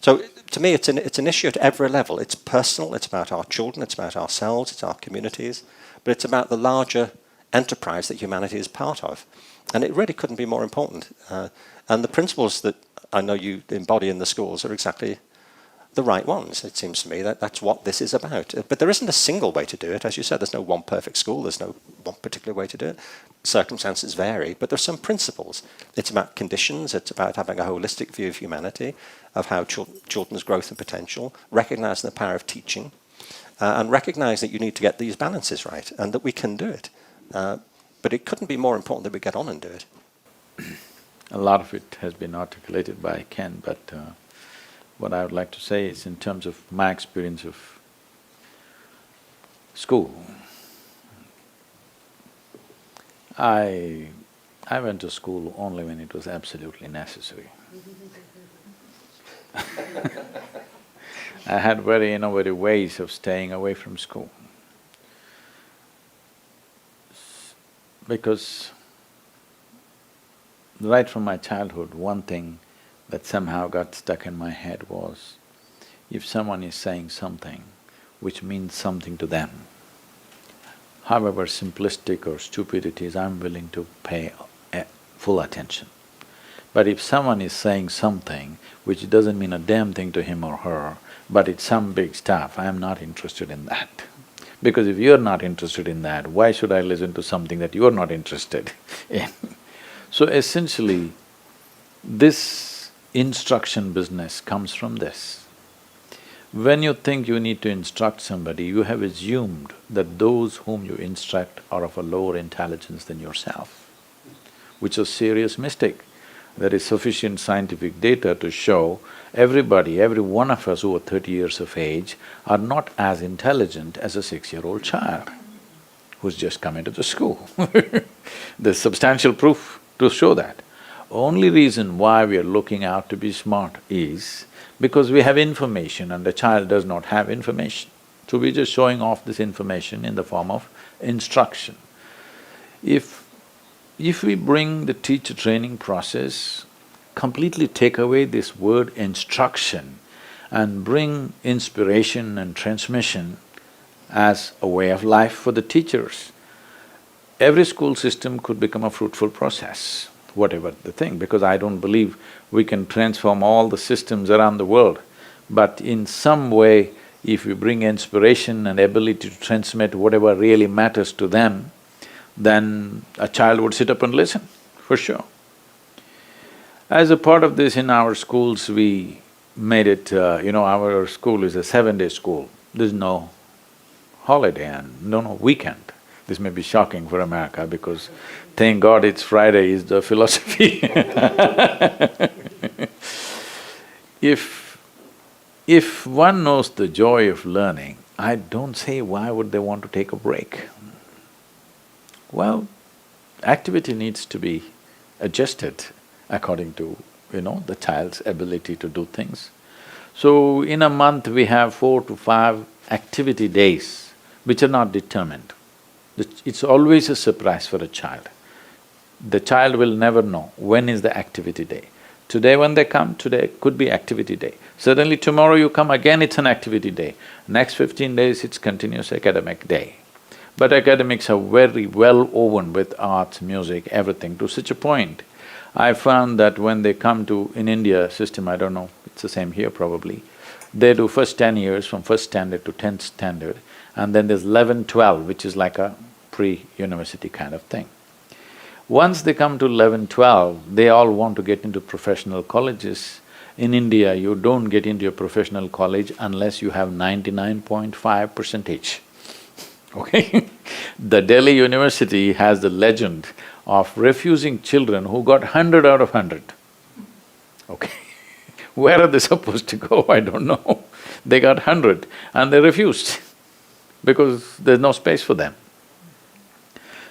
so to me, it's an issue at every level. It's personal, it's about our children, it's about ourselves, it's our communities, but it's about the larger enterprise that humanity is part of. And it really couldn't be more important. And the principles that I know you embody in the schools are exactly the right ones, it seems to me. That's what this is about. But there isn't a single way to do it. As you said, there's no one perfect school, there's no one particular way to do it. Circumstances vary, but there's some principles. It's about conditions, it's about having a holistic view of humanity, of how children's growth and potential, recognizing the power of teaching, and recognize that you need to get these balances right, and that we can do it. But it couldn't be more important that we get on and do it. A lot of it has been articulated by Ken, but what I would like to say is, in terms of my experience of school, I went to school only when it was absolutely necessary. I had very innovative ways of staying away from school. Because right from my childhood, one thing that somehow got stuck in my head was, if someone is saying something which means something to them, however simplistic or stupid it is, I'm willing to pay full attention. But if someone is saying something which doesn't mean a damn thing to him or her, but it's some big stuff, I'm not interested in that. Because if you're not interested in that, why should I listen to something that you're not interested in? So essentially, this instruction business comes from this. When you think you need to instruct somebody, you have assumed that those whom you instruct are of a lower intelligence than yourself, which is a serious mistake. There is sufficient scientific data to show everybody, every one of us who are 30 years of age are not as intelligent as a 6-year-old child who's just come into the school. There's substantial proof to show that. Only reason why we are looking out to be smart is because we have information and the child does not have information. So we're just showing off this information in the form of instruction. If we bring the teacher training process, completely take away this word instruction and bring inspiration and transmission as a way of life for the teachers, every school system could become a fruitful process, whatever the thing, because I don't believe we can transform all the systems around the world. But in some way, if we bring inspiration and ability to transmit whatever really matters to them, then a child would sit up and listen, for sure. As a part of this, in our schools, we made it, our school is a 7-day school. There's no holiday and no weekend. This may be shocking for America because thank God it's Friday is the philosophy. If one knows the joy of learning, I don't say why would they want to take a break. Well, activity needs to be adjusted according to, the child's ability to do things. So in a month we have 4 to 5 activity days which are not determined. It's always a surprise for a child. The child will never know when is the activity day. Today when they come, today could be activity day. Suddenly tomorrow you come again, it's an activity day. Next 15 days, it's continuous academic day. But academics are very well woven with arts, music, everything to such a point. I found that when they come to… in India system, I don't know, it's the same here probably, they do first 10 years from first standard to 10th standard, and then there's 11, 12, which is like a pre-university kind of thing. Once they come to 11, 12, they all want to get into professional colleges. In India, you don't get into a professional college unless you have 99.5 percentage, okay? The Delhi University has the legend of refusing children who got 100 out of 100, okay? Where are they supposed to go? I don't know. They got 100 and they refused because there's no space for them.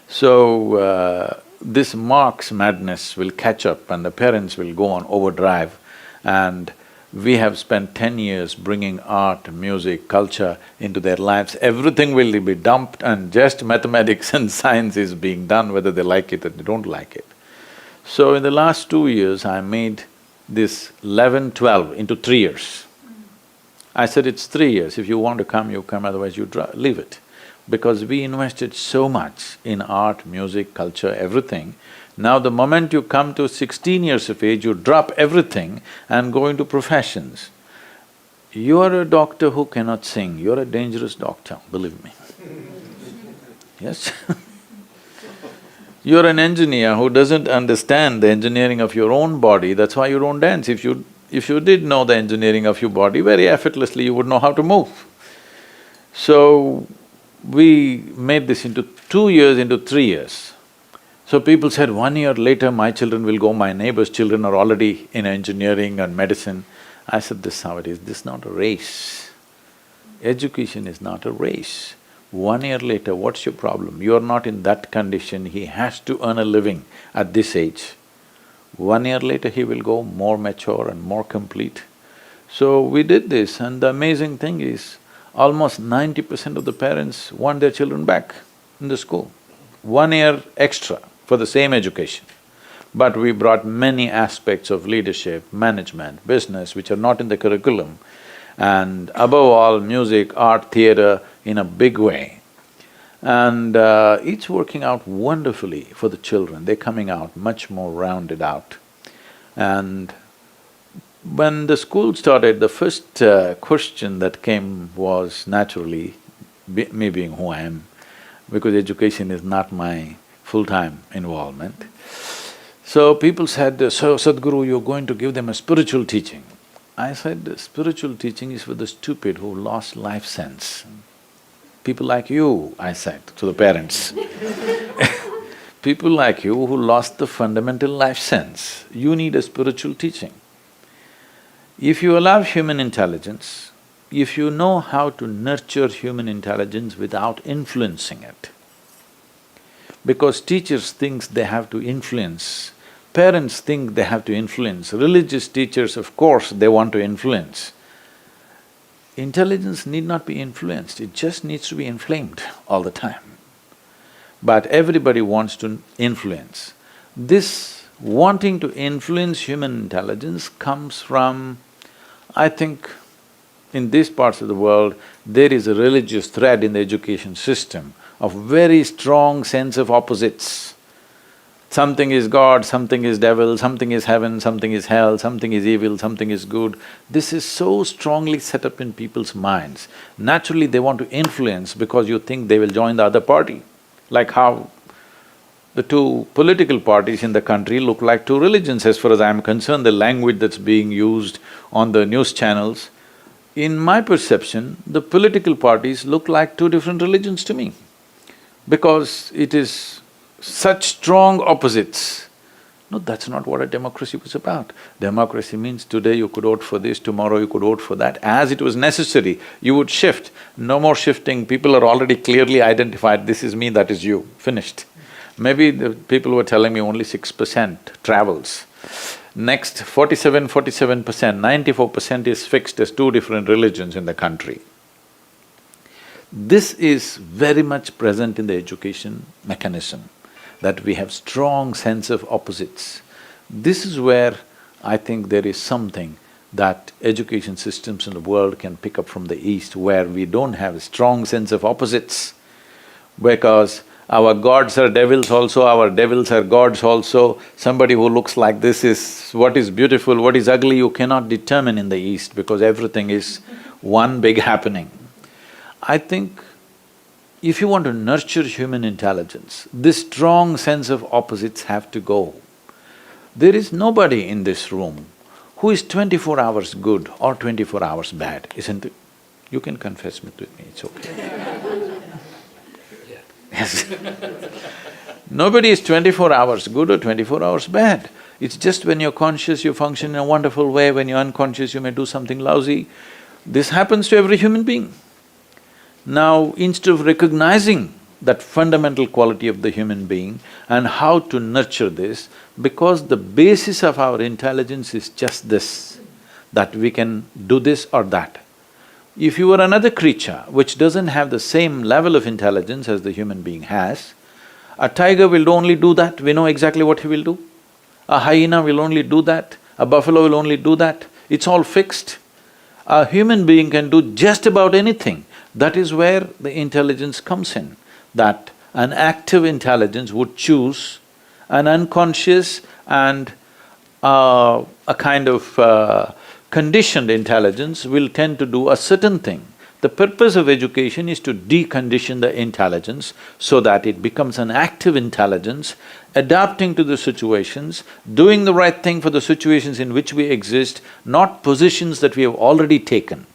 So, this Marx madness will catch up and the parents will go on overdrive, and we have spent 10 years bringing art, music, culture into their lives. Everything will be dumped and just mathematics and science is being done whether they like it or they don't like it. So in the last 2 years, I made this 11, 12 into 3 years. I said, it's 3 years, if you want to come, you come, otherwise you leave it. because we invested so much in art, music, culture, everything. Now the moment you come to 16 years of age, you drop everything and go into professions. You're a doctor who cannot sing, you're a dangerous doctor, believe me. Yes? You're an engineer who doesn't understand the engineering of your own body, that's why you don't dance. If you did know the engineering of your body, very effortlessly you would know how to move. So, we made this into 2 years, into 3 years. So people said, 1 year later my children will go, my neighbor's children are already in engineering and medicine. I said, this is how it is, this is not a race. Education is not a race. 1 year later, what's your problem? You are not in that condition, he has to earn a living at this age. 1 year later he will go more mature and more complete. So we did this, and the amazing thing is, almost 90% of the parents want their children back in the school. 1 year extra for the same education. But we brought many aspects of leadership, management, business which are not in the curriculum, and above all, music, art, theatre in a big way. And it's working out wonderfully for the children, they're coming out much more rounded out. And when the school started, the first question that came was naturally, me being who I am, because education is not my full-time involvement. So people said, so Sadhguru, you're going to give them a spiritual teaching. I said, spiritual teaching is for the stupid who lost life sense. People like you, I said to the parents. People like you who lost the fundamental life sense, you need a spiritual teaching. If you allow human intelligence, if you know how to nurture human intelligence without influencing it, because teachers think they have to influence, parents think they have to influence, religious teachers, of course, they want to influence. Intelligence need not be influenced, it just needs to be inflamed all the time. But everybody wants to influence. This wanting to influence human intelligence comes from, I think, in these parts of the world, there is a religious thread in the education system of very strong sense of opposites. Something is God, something is devil, something is heaven, something is hell, something is evil, something is good. This is so strongly set up in people's minds. Naturally, they want to influence because you think they will join the other party. Like how the two political parties in the country look like two religions as far as I'm concerned, the language that's being used on the news channels. In my perception, the political parties look like two different religions to me, because it is such strong opposites. No, that's not what a democracy was about. Democracy means today you could vote for this, tomorrow you could vote for that. As it was necessary, you would shift. No more shifting, people are already clearly identified, this is me, that is you, finished. Maybe the people were telling me only 6% travels. Next 47%, 94% is fixed as two different religions in the country. This is very much present in the education mechanism, that we have strong sense of opposites. This is where I think there is something that education systems in the world can pick up from the East, where we don't have a strong sense of opposites, because our gods are devils also, our devils are gods also. Somebody who looks like this is… what is beautiful, what is ugly, you cannot determine in the East because everything is one big happening. I think if you want to nurture human intelligence, this strong sense of opposites have to go. There is nobody in this room who is 24 hours good or 24 hours bad, isn't it? You can confess with me, it's okay. Yes. Nobody is 24 hours good or 24 hours bad. It's just when you're conscious, you function in a wonderful way, when you're unconscious, you may do something lousy. This happens to every human being. Now, instead of recognizing that fundamental quality of the human being and how to nurture this, because the basis of our intelligence is just this, that we can do this or that. If you were another creature which doesn't have the same level of intelligence as the human being has, a tiger will only do that, we know exactly what he will do. A hyena will only do that, a buffalo will only do that, it's all fixed. A human being can do just about anything That is where the intelligence comes in, that an active intelligence would choose an unconscious and a kind of conditioned intelligence will tend to do a certain thing. The purpose of education is to decondition the intelligence so that it becomes an active intelligence, adapting to the situations, doing the right thing for the situations in which we exist, not positions that we have already taken.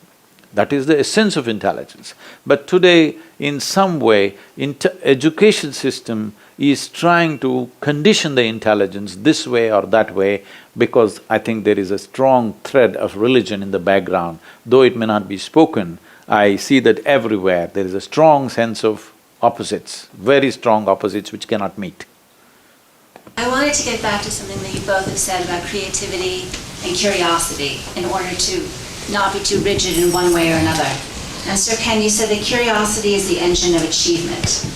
That is the essence of intelligence. But today, in some way, education system is trying to condition the intelligence this way or that way, because I think there is a strong thread of religion in the background. Though it may not be spoken, I see that everywhere there is a strong sense of opposites, very strong opposites which cannot meet. I wanted to get back to something that you both have said about creativity and curiosity in order to not be too rigid in one way or another. And Sir Ken, you said that curiosity is the engine of achievement.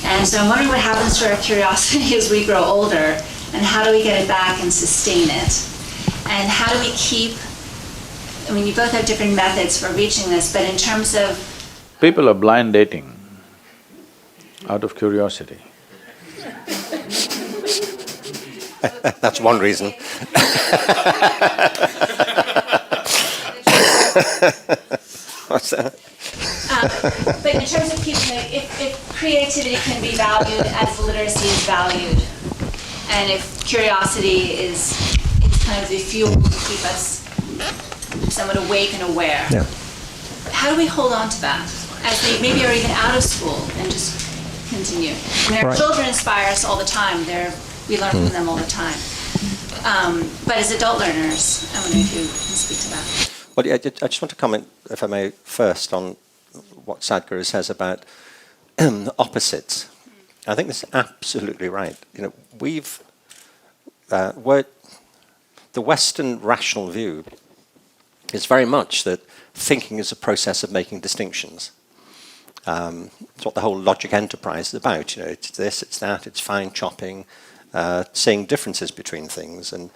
And so I'm wondering what happens to our curiosity as we grow older, and how do we get it back and sustain it? And how do we keep, I mean, you both have different methods for reaching this, but in terms of… People are blind dating out of curiosity. That's one reason. What's that? But in terms of people, if creativity can be valued as literacy is valued, and if curiosity is kind of the fuel to keep us somewhat awake and aware, Yeah. how do we hold on to that as they maybe are even out of school and just continue? I mean, our Right. children inspire us all the time. We learn from them all the time. But as adult learners, I wonder if you can speak to that. Well, yeah, I just want to comment, if I may, first on what Sadhguru says about opposites. I think this is absolutely right. You know, the Western rational view is very much that thinking is a process of making distinctions. It's what the whole logic enterprise is about. You know, it's this, it's that, it's fine chopping, seeing differences between things, and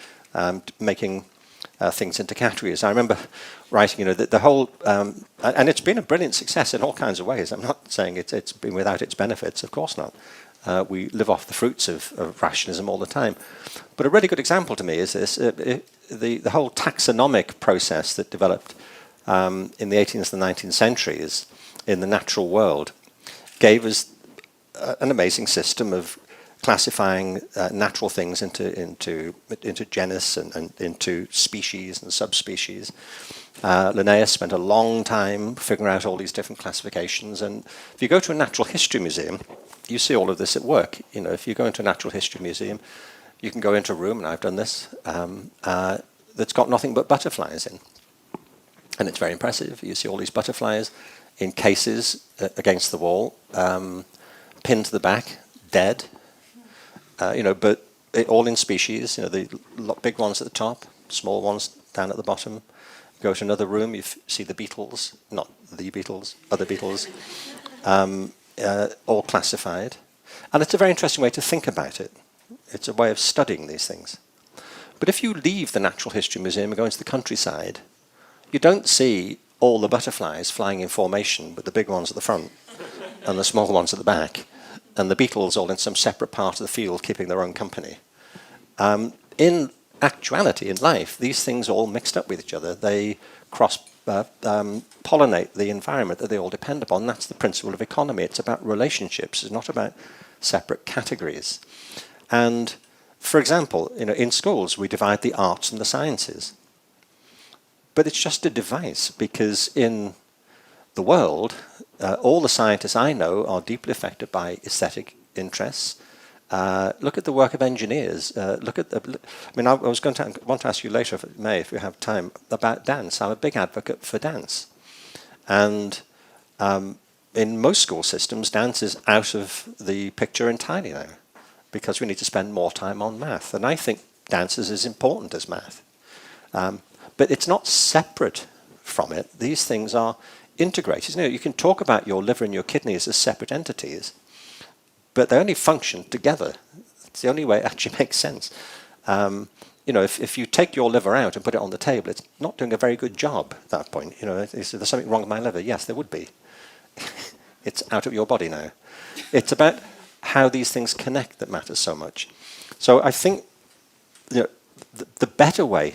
making things into categories. I remember writing, you know, the whole, and it's been a brilliant success in all kinds of ways. I'm not saying it's been without its benefits, of course not. We live off the fruits of rationalism all the time. But a really good example to me is this, the whole taxonomic process that developed in the 18th and 19th centuries in the natural world gave us an amazing system of classifying natural things into genus and into species and subspecies. Linnaeus spent a long time figuring out all these different classifications, and if you go to a natural history museum, you see all of this at work. You know, if you go into a natural history museum, you can go into a room, and I've done this, that's got nothing but butterflies in. And it's very impressive. You see all these butterflies in cases against the wall, pinned to the back, dead. You know, but all in species. You know, the big ones at the top, small ones down at the bottom. You go to another room, you see the beetles, not the beetles, other beetles, all classified. And it's a very interesting way to think about it. It's a way of studying these things. But if you leave the Natural History Museum and go into the countryside, you don't see all the butterflies flying in formation with the big ones at the front and the small ones at the back, and the beetles all in some separate part of the field keeping their own company. In actuality, in life, these things all mixed up with each other. They pollinate the environment that they all depend upon. That's the principle of economy. It's about relationships. It's not about separate categories. And, for example, you know, in schools we divide the arts and the sciences. But it's just a device, because in the world, all the scientists I know are deeply affected by aesthetic interests. Look at the work of engineers. Look at the. I mean, I was going to want to ask you later, if it may, if we have time, about dance. I'm a big advocate for dance, and in most school systems, dance is out of the picture entirely now, because we need to spend more time on math. And I think dance is as important as math, but it's not separate from it. These things are integrated. You know, you can talk about your liver and your kidneys as separate entities, but they only function together. It's the only way it actually makes sense. You if you take your liver out and put it on the table, it's not doing a very good job at that point. Is there something wrong with my liver? Yes, there would be. It's out of your body now. It's about how these things connect that matters so much. So I think the better way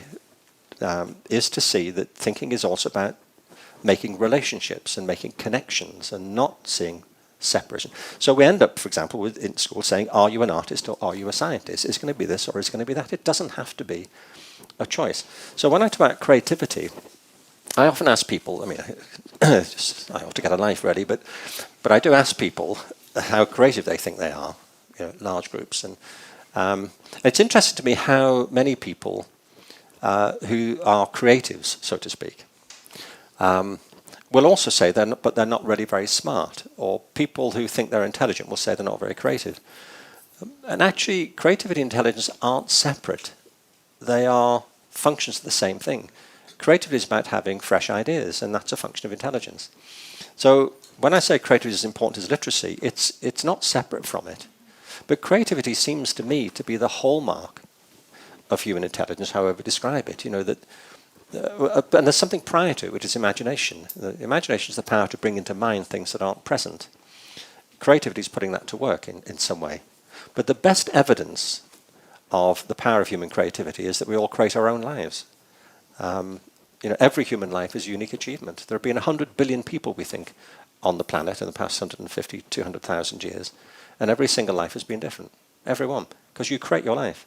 is to see that thinking is also about making relationships and making connections and not seeing separation. So we end up, for example, in school saying, are you an artist or are you a scientist? Is it going to be this or is it going to be that? It doesn't have to be a choice. So when I talk about creativity, I often ask people, I ought to get a life ready, but I do ask people how creative they think they are, large groups. And it's interesting to me how many people who are creatives, so to speak, will also say they're not really very smart, or people who think they're intelligent will say they're not very creative. And actually, creativity and intelligence aren't separate. They are functions of the same thing. Creativity is about having fresh ideas, and that's a function of intelligence. So when I say creativity is important as literacy, it's not separate from it. But creativity seems to me to be the hallmark of human intelligence, however you describe it. And there's something prior to it, which is imagination. Imagination is the power to bring into mind things that aren't present. Creativity is putting that to work in some way. But the best evidence of the power of human creativity is that we all create our own lives. Every human life is a unique achievement. There have been 100 billion people, we think, on the planet in the past 150, 200,000 years. And every single life has been different. Every one. Because you create your life.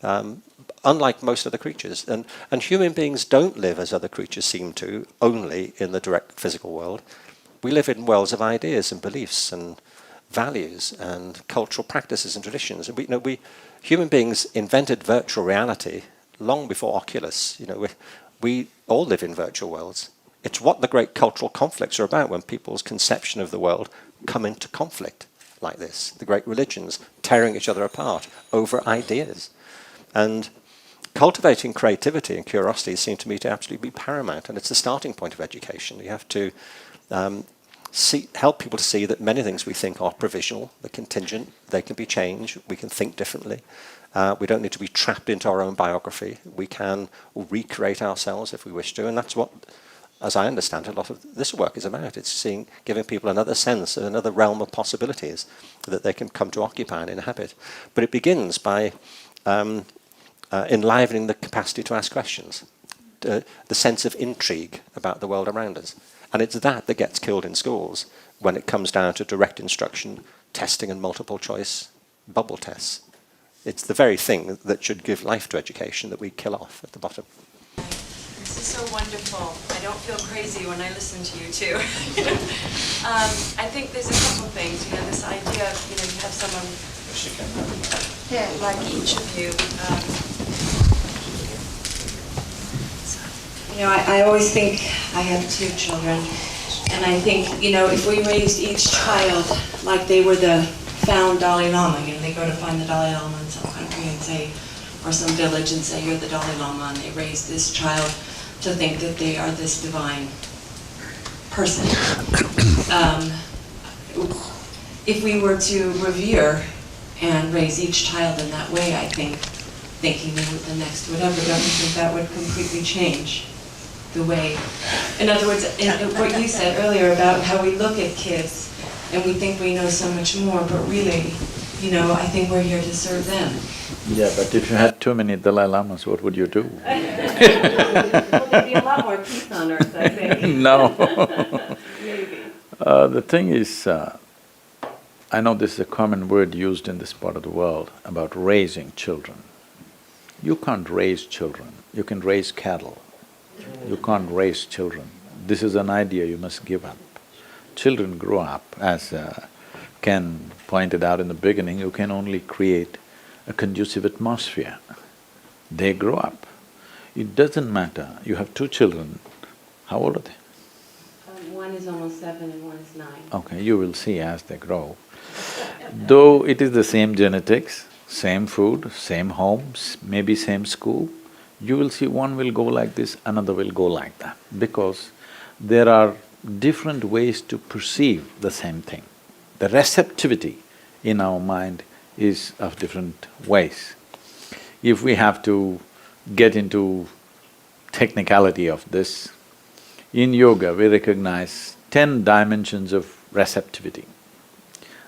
Unlike most other creatures. And human beings don't live as other creatures seem to, only in the direct physical world. We live in worlds of ideas and beliefs and values and cultural practices and traditions. And human beings invented virtual reality long before Oculus. We all live in virtual worlds. It's what the great cultural conflicts are about, when people's conception of the world come into conflict like this. The great religions tearing each other apart over ideas. And cultivating creativity and curiosity seem to me to absolutely be paramount, and it's the starting point of education. You have to help people to see that many things we think are provisional, they're contingent, they can be changed, we can think differently. We don't need to be trapped into our own biography. We can recreate ourselves if we wish to, and that's what, as I understand it, a lot of this work is about. It's giving people another sense, another realm of possibilities that they can come to occupy and inhabit. But it begins by enlivening the capacity to ask questions, the sense of intrigue about the world around us. And it's that gets killed in schools when it comes down to direct instruction, testing and multiple choice, bubble tests. It's the very thing that should give life to education that we kill off at the bottom. This is so wonderful. I don't feel crazy when I listen to you too. I think there's a couple things. This idea of, you have someone like each of you. I always think, I have 2 children, and I think, if we raised each child like they were the found Dalai Lama, they go to find the Dalai Lama in some country and say, or some village and say, you're the Dalai Lama, and they raise this child to think that they are this divine person. If we were to revere and raise each child in that way, I think, thinking they were the next whatever, don't you think that would completely change the way? In other words, what you said earlier about how we look at kids and we think we know so much more, but really, I think we're here to serve them. Yeah, but if you had too many Dalai Lamas, what would you do? Well, there'd be a lot more peace on earth, I think. No. Maybe. The thing is, I know this is a common word used in this part of the world about raising children. You can't raise children, you can raise cattle. You can't raise children. This is an idea you must give up. Children grow up, as Ken pointed out in the beginning, you can only create a conducive atmosphere. They grow up. It doesn't matter, you have 2 children, how old are they? One is almost 7 and one is 9. Okay, you will see as they grow. Though it is the same genetics, same food, same homes, maybe same school, you will see one will go like this, another will go like that, because there are different ways to perceive the same thing. The receptivity in our mind is of different ways. If we have to get into technicality of this. In yoga, we recognize 10 dimensions of receptivity.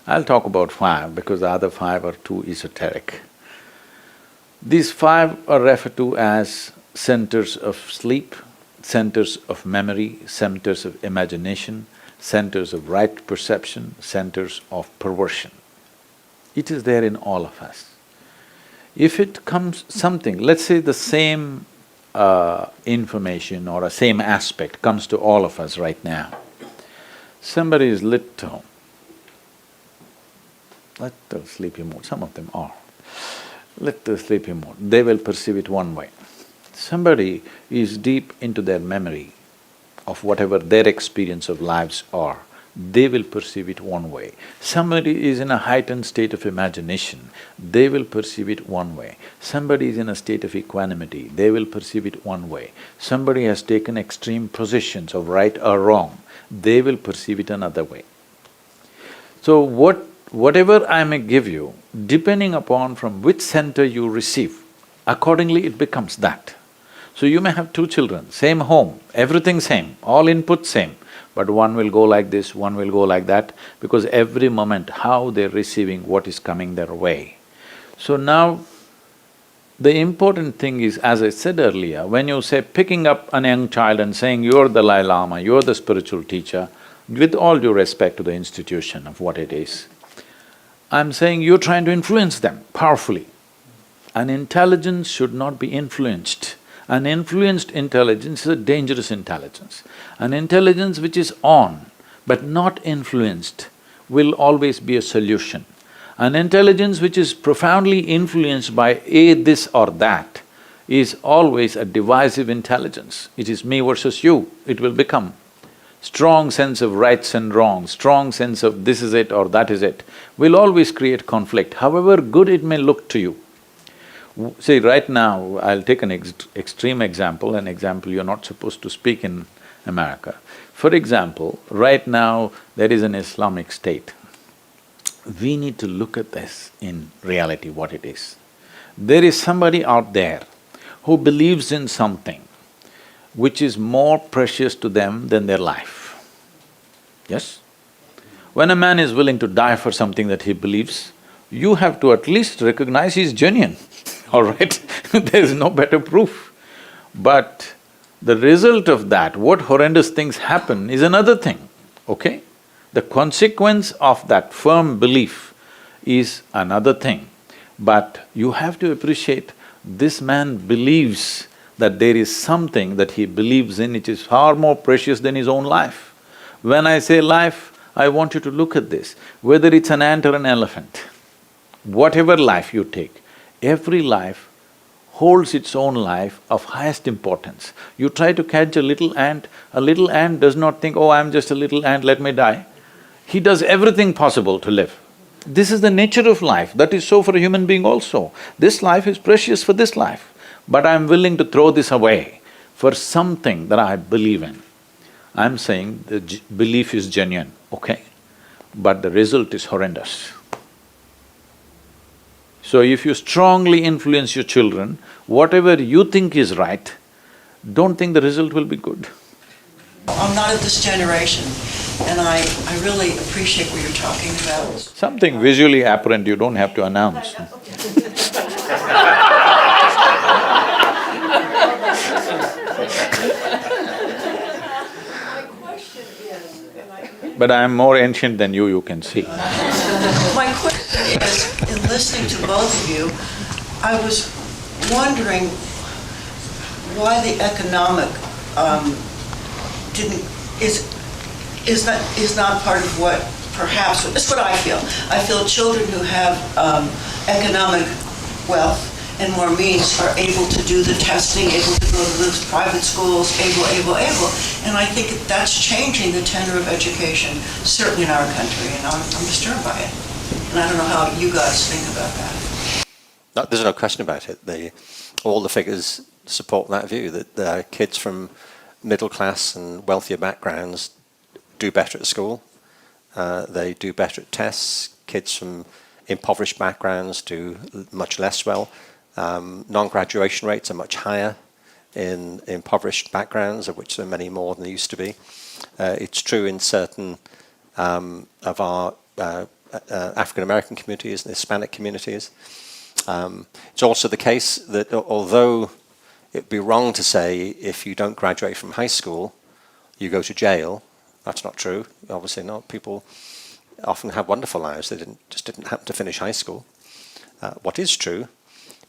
I'll talk about 5 because the other 5 are too esoteric. These 5 are referred to as centers of sleep, centers of memory, centers of imagination, centers of right perception, centers of perversion. It is there in all of us. If it comes something, let's say the same information or a same aspect comes to all of us right now. Somebody is little sleepy mode, some of them are, little sleepy mode, they will perceive it one way. Somebody is deep into their memory of whatever their experience of lives are, they will perceive it one way. Somebody is in a heightened state of imagination, they will perceive it one way. Somebody is in a state of equanimity, they will perceive it one way. Somebody has taken extreme positions of right or wrong, they will perceive it another way. So whatever I may give you, depending upon from which center you receive, accordingly it becomes that. So you may have 2 children, same home, everything same, all input same, but one will go like this, one will go like that, because every moment how they're receiving what is coming their way. So now, the important thing is, as I said earlier, when you say picking up a young child and saying, you're the Dalai Lama, you're the spiritual teacher, with all due respect to the institution of what it is, I'm saying you're trying to influence them powerfully. An intelligence should not be influenced. An influenced intelligence is a dangerous intelligence. An intelligence which is on but not influenced will always be a solution. An intelligence which is profoundly influenced by this or that is always a divisive intelligence. It is me versus you, it will become. Strong sense of rights and wrongs, strong sense of this is it or that is it, will always create conflict, however good it may look to you. See, right now, I'll take an extreme example, an example you're not supposed to speak in America. For example, right now, there is an Islamic state. We need to look at this in reality, what it is. There is somebody out there who believes in something which is more precious to them than their life. Yes? When a man is willing to die for something that he believes, you have to at least recognize he's genuine, all right? There's no better proof. But the result of that, what horrendous things happen is another thing, okay? The consequence of that firm belief is another thing. But you have to appreciate, this man believes that there is something that he believes in which is far more precious than his own life. When I say life, I want you to look at this, whether it's an ant or an elephant, whatever life you take, every life holds its own life of highest importance. You try to catch a little ant does not think, oh, I'm just a little ant, let me die. He does everything possible to live. This is the nature of life, that is so for a human being also. This life is precious for this life, but I'm willing to throw this away for something that I believe in. I'm saying the belief is genuine, okay, but the result is horrendous. So if you strongly influence your children, whatever you think is right, don't think the result will be good. I'm not of this generation, and I really appreciate what you're talking about. Something visually apparent you don't have to announce. But I am more ancient than you can see. My question is, in listening to both of you, I was wondering why the economic is not part of what perhaps, it's what I feel. I feel children who have economic wealth and more means are able to do the testing, able to go to those private schools, able. And I think that's changing the tenor of education, certainly in our country, and I'm disturbed by it. And I don't know how you guys think about that. No, there's no question about it. All the figures support that view, that kids from middle class and wealthier backgrounds do better at school, they do better at tests. Kids from impoverished backgrounds do much less well. Non-graduation rates are much higher in impoverished backgrounds, of which there are many more than there used to be. It's true in certain of our African American communities and Hispanic communities. It's also the case that although it'd be wrong to say if you don't graduate from high school, you go to jail, that's not true, obviously not. People often have wonderful lives, they just didn't happen to finish high school. What is true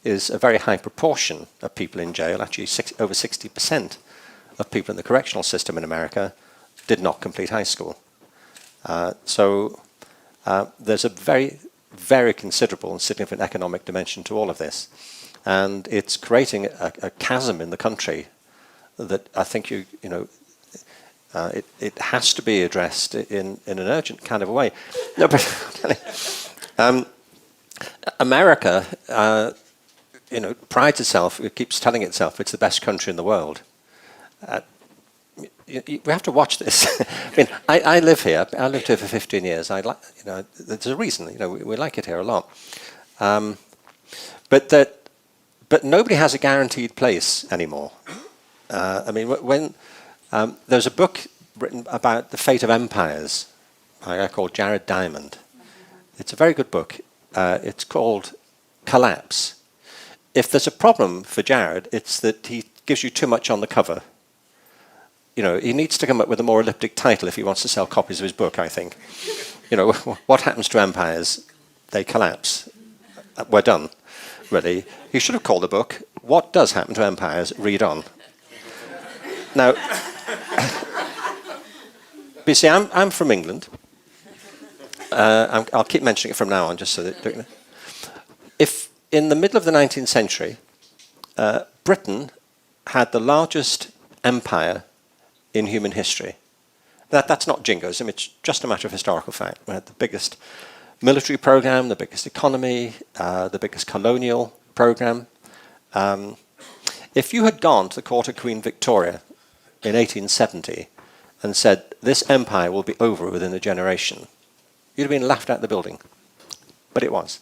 is a very high proportion of people in jail, actually over 60% of people in the correctional system in America did not complete high school. So there's a very, very considerable and significant economic dimension to all of this. And it's creating a chasm in the country that I think it has to be addressed in an urgent kind of a way. No, but America, prides itself, it keeps telling itself it's the best country in the world. We have to watch this. I mean, I live here. I lived here for 15 years. There's a reason. We like it here a lot. But nobody has a guaranteed place anymore. I mean, when there's a book written about the fate of empires, by a guy called Jared Diamond. It's a very good book. It's called Collapse. If there's a problem for Jared, it's that he gives you too much on the cover. He needs to come up with a more elliptic title if he wants to sell copies of his book, I think. What happens to empires? They collapse. We're done, really. He should have called the book, What Does Happen to Empires? Read on. Now, you see, I'm from England. I'll keep mentioning it from now on, just so that... If in the middle of the 19th century, Britain had the largest empire in human history. That's not jingoism, it's just a matter of historical fact. We had the biggest military program, the biggest economy, the biggest colonial program. If you had gone to the court of Queen Victoria in 1870 and said, this empire will be over within a generation, you'd have been laughed out of the building. But it was.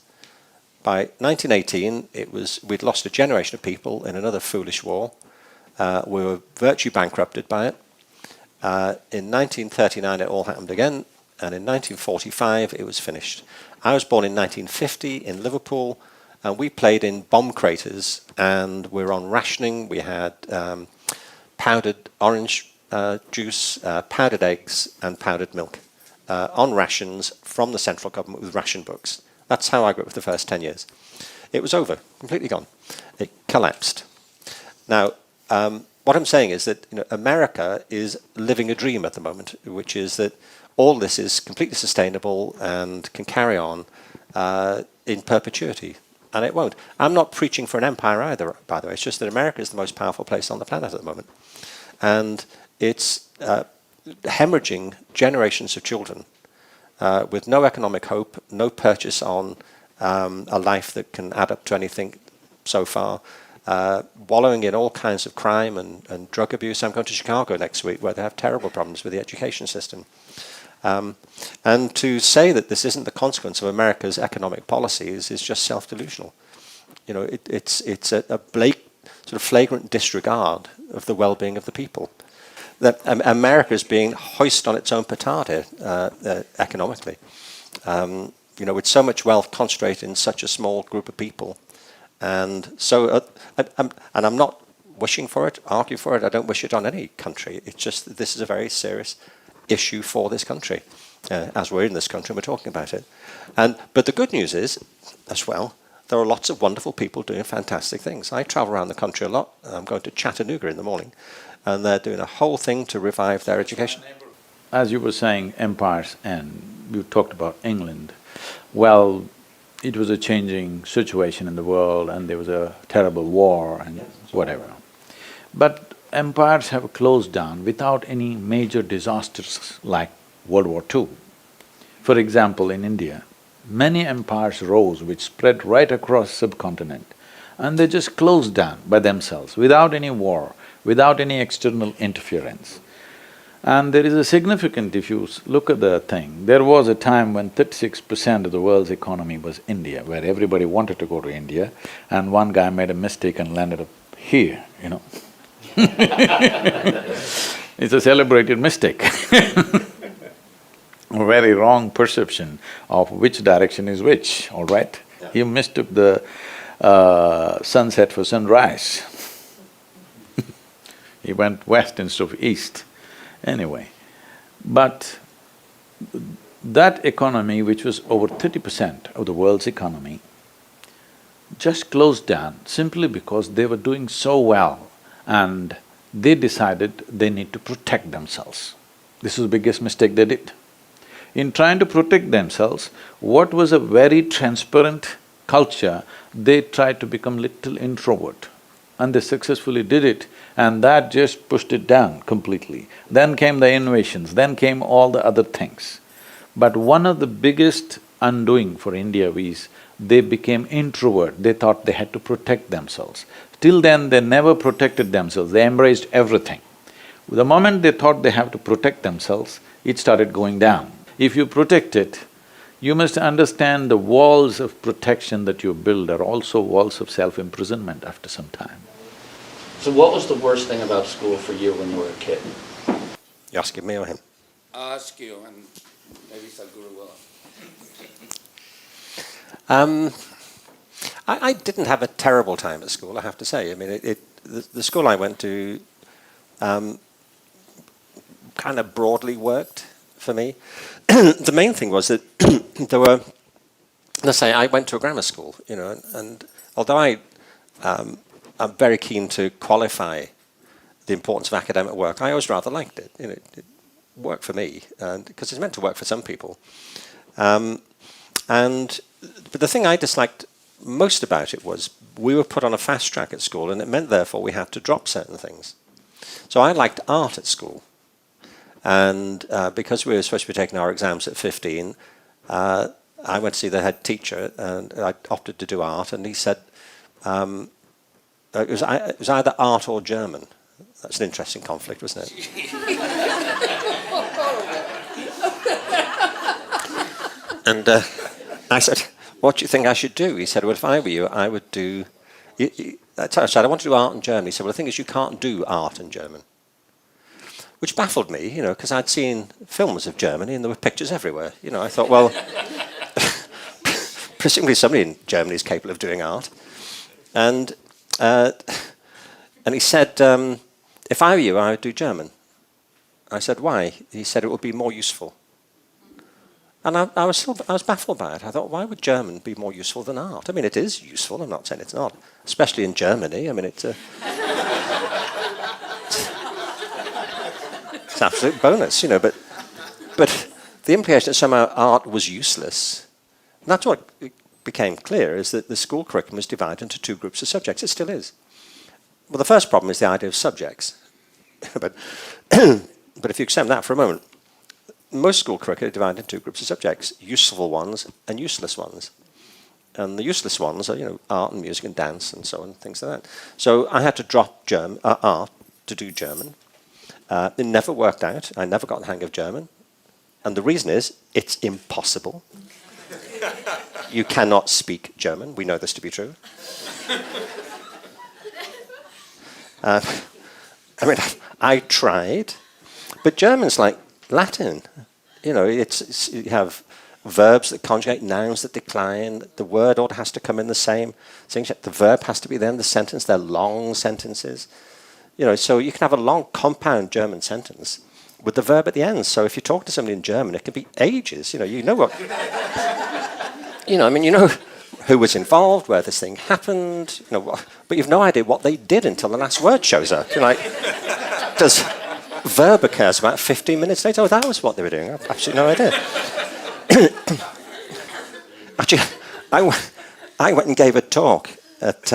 By 1918, we'd lost a generation of people in another foolish war. We were virtually bankrupted by it. In 1939, it all happened again, and in 1945, it was finished. I was born in 1950 in Liverpool, and we played in bomb craters, and we were on rationing. We had powdered orange juice, powdered eggs, and powdered milk on rations from the central government with ration books. That's how I grew up for the first 10 years. It was over, completely gone. It collapsed. Now, what I'm saying is that America is living a dream at the moment, which is that all this is completely sustainable and can carry on in perpetuity, and it won't. I'm not preaching for an empire either, by the way. It's just that America is the most powerful place on the planet at the moment, and it's hemorrhaging generations of children with no economic hope, no purchase on a life that can add up to anything so far. Wallowing in all kinds of crime and drug abuse. I'm going to Chicago next week, where they have terrible problems with the education system. And to say that this isn't the consequence of America's economic policies is just self-delusional. It's a sort of flagrant disregard of the well-being of the people. That America is being hoisted on its own petard here, economically. With so much wealth concentrated in such a small group of people. And so, and I'm not wishing for it, argue for it. I don't wish it on any country. It's just that this is a very serious issue for this country, as we're in this country and we're talking about it. But the good news is, as well, there are lots of wonderful people doing fantastic things. I travel around the country a lot. I'm going to Chattanooga in the morning, and they're doing a whole thing to revive their education. As you were saying, empires end. You talked about England. Well, it was a changing situation in the world, and there was a terrible war and whatever. But empires have closed down without any major disasters like World War II. For example, in India, many empires rose which spread right across subcontinent, and they just closed down by themselves, without any war, without any external interference. And there is a significant, if you look at the thing, there was a time when 36% of the world's economy was India, where everybody wanted to go to India, and one guy made a mistake and landed up here, you know. It's a celebrated mistake. A very wrong perception of which direction is which, all right? He mistook the sunset for sunrise. He went west instead of east. Anyway, but that economy, which was over 30% of the world's economy, just closed down simply because they were doing so well and they decided they need to protect themselves. This was the biggest mistake they did. In trying to protect themselves, what was a very transparent culture, they tried to become little introvert. And they successfully did it, and that just pushed it down completely. Then came the innovations, then came all the other things. But one of the biggest undoing for India is they became introvert, they thought they had to protect themselves. Till then, they never protected themselves, they embraced everything. The moment they thought they have to protect themselves, it started going down. If you protect it, you must understand the walls of protection that you build are also walls of self-imprisonment after some time. So what was the worst thing about school for you when you were a kid? You asking me or him? I'll ask you, and maybe Sadhguru will. I didn't have a terrible time at school, I have to say. I mean, the school I went to kind of broadly worked for me. The main thing was that there were, let's say, I went to a grammar school, you know, and although I'm very keen to qualify the importance of academic work, I always rather liked it. You know, it worked for me, because it's meant to work for some people. But the thing I disliked most about it was we were put on a fast track at school, and it meant therefore we had to drop certain things. So I liked art at school, and because we were supposed to be taking our exams at 15, I went to see the head teacher, and I opted to do art, and he said, it was either art or German. That's an interesting conflict, wasn't it? And I said, what do you think I should do? He said, well, if I were you, I would do… I said, I want to do art in German. He said, well, the thing is, you can't do art in German. Which baffled me, you know, because I'd seen films of Germany and there were pictures everywhere. You know, I thought, well, presumably somebody in Germany is capable of doing art. And he said, if I were you, I would do German. I said, why? He said, it would be more useful. And I was baffled by it. I thought, why would German be more useful than art? I mean, it is useful, I'm not saying it's not, especially in Germany. I mean, it's an absolute bonus, you know, but the implication that somehow art was useless, and that's what became clear, is that the school curriculum is divided into two groups of subjects. It still is. Well, the first problem is the idea of subjects. but if you accept that for a moment, most school curricula are divided into two groups of subjects, useful ones and useless ones. And the useless ones are, you know, art and music and dance and so on, things like that. So I had to drop art to do German. It never worked out. I never got the hang of German. And the reason is, it's impossible. You cannot speak German. We know this to be true. I mean, I tried, but German's like Latin. You know, it's you have verbs that conjugate, nouns that decline, the word order has to come in the same thing, the verb has to be there in the sentence, they're long sentences. You know, so you can have a long compound German sentence with the verb at the end. So if you talk to somebody in German, it can be ages. You know what… you know, I mean, you know who was involved, where this thing happened, you know, but you've no idea what they did until the last word shows up. You're like, does verb occurs about 15 minutes later? Oh, that was what they were doing. I've absolutely no idea. Actually, I went and gave a talk at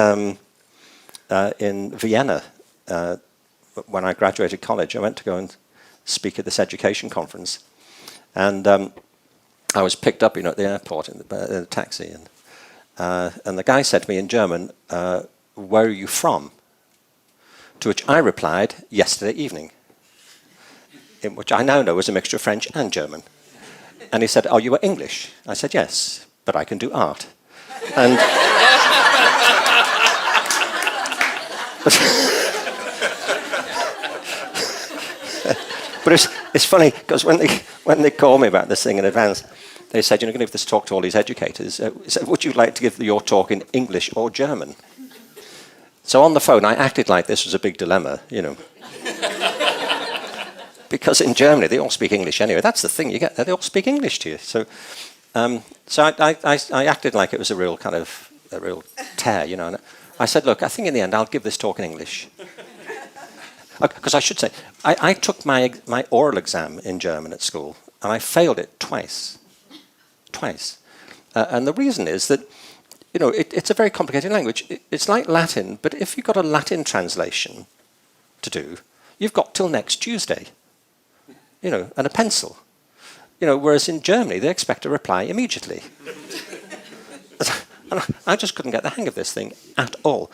in Vienna when I graduated college. I went to go and speak at this education conference, and I was picked up, you know, at the airport in a taxi, and the guy said to me in German, "Where are you from?" To which I replied, "Yesterday evening." which I now know is a mixture of French and German. And he said, "Oh, you are English?" I said, "Yes, but I can do art." And but it's funny, because when they called me about this thing in advance, they said, "You're going to give this talk to all these educators. So would you like to give your talk in English or German?" So on the phone, I acted like this was a big dilemma, because in Germany they all speak English anyway. That's the thing, you get that they all speak English to you. So, I acted like it was a real tear, And I said, "Look, I think in the end I'll give this talk in English." Because I should say, I took my oral exam in German at school, and I failed it twice. And the reason is that, it's a very complicated language. It's like Latin, but if you've got a Latin translation to do, you've got till next Tuesday, and a pencil. Whereas in Germany, they expect a reply immediately. And I just couldn't get the hang of this thing at all.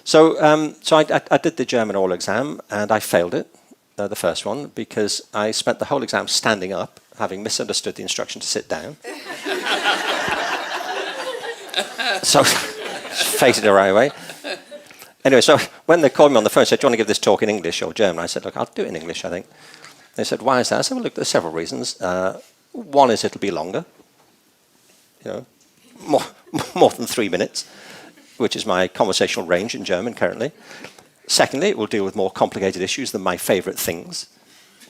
So I did the German oral exam, and I failed it, the first one, because I spent the whole exam standing up, having misunderstood the instruction to sit down. So, fated it right away. Anyway, so when they called me on the phone and said, "Do you want to give this talk in English or German?" I said, "Look, I'll do it in English, I think." They said, "Why is that?" I said, "Well, look, there's several reasons. One is it'll be longer, more than 3 minutes, which is my conversational range in German currently. Secondly, it will deal with more complicated issues than my favourite things,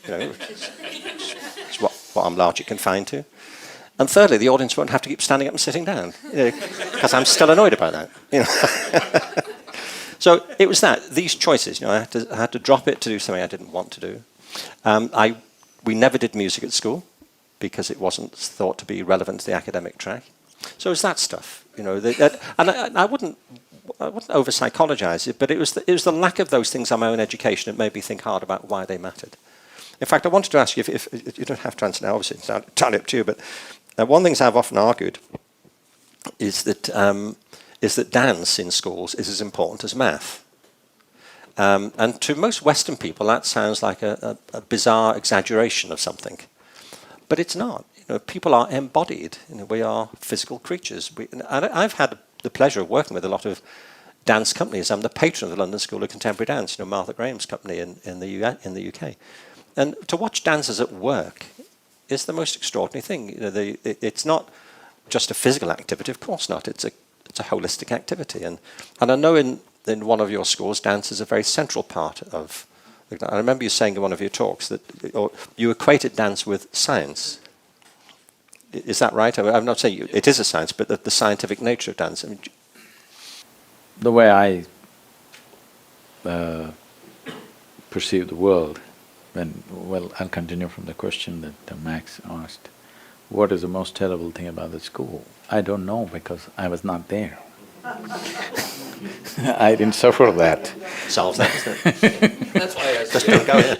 it's what I'm largely confined to. And thirdly, the audience won't have to keep standing up and sitting down, because I'm still annoyed about that. So it was these choices. I had to drop it to do something I didn't want to do. We never did music at school because it wasn't thought to be relevant to the academic track. So it was that stuff, and I wouldn't over-psychologize it, but it was the lack of those things on my own education that made me think hard about why they mattered. In fact, I wanted to ask you, if you don't have to answer now, obviously, it's entirely up to you, but one of the things I've often argued is that dance in schools is as important as math. And to most Western people, that sounds like a bizarre exaggeration of something. But it's not. People are embodied. We are physical creatures. I've had the pleasure of working with a lot of dance companies. I'm the patron of the London School of Contemporary Dance, Martha Graham's company in the UK. And to watch dancers at work is the most extraordinary thing. It's not just a physical activity, of course not. It's a holistic activity. And I know in one of your schools, dance is a very central part of. I remember you saying in one of your talks that you equated dance with science. Is that right? I'm not saying it is a science, but the scientific nature of dance. The way I perceive the world, I'll continue from the question that Max asked. What is the most terrible thing about the school? I don't know, because I was not there. I didn't suffer that. Solves that, isn't it? That's why I Just don't go in.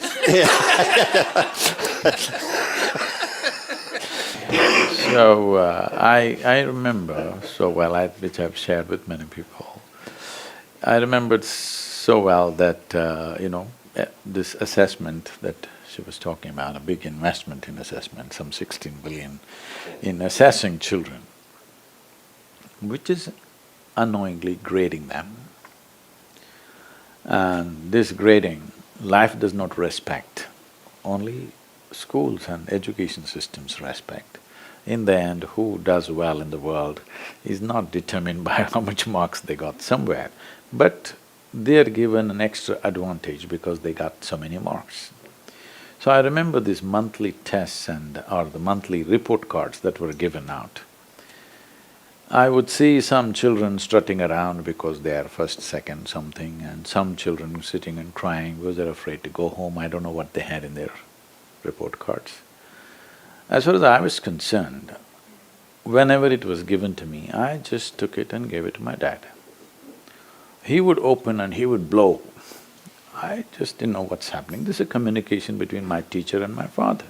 So I remember so well, which I've shared with many people. I remembered so well that this assessment that she was talking about, a big investment in assessment, some 16 billion in assessing children, which is unknowingly grading them. And this grading, life does not respect, only schools and education systems respect. In the end, who does well in the world is not determined by how much marks they got somewhere, but they're given an extra advantage because they got so many marks. So I remember these monthly tests or the monthly report cards that were given out. I would see some children strutting around because they are first, second, something, and some children sitting and crying because they're afraid to go home. I don't know what they had in their report cards. As far as I was concerned, whenever it was given to me, I just took it and gave it to my dad. He would open and he would blow. I just didn't know what's happening. This is a communication between my teacher and my father.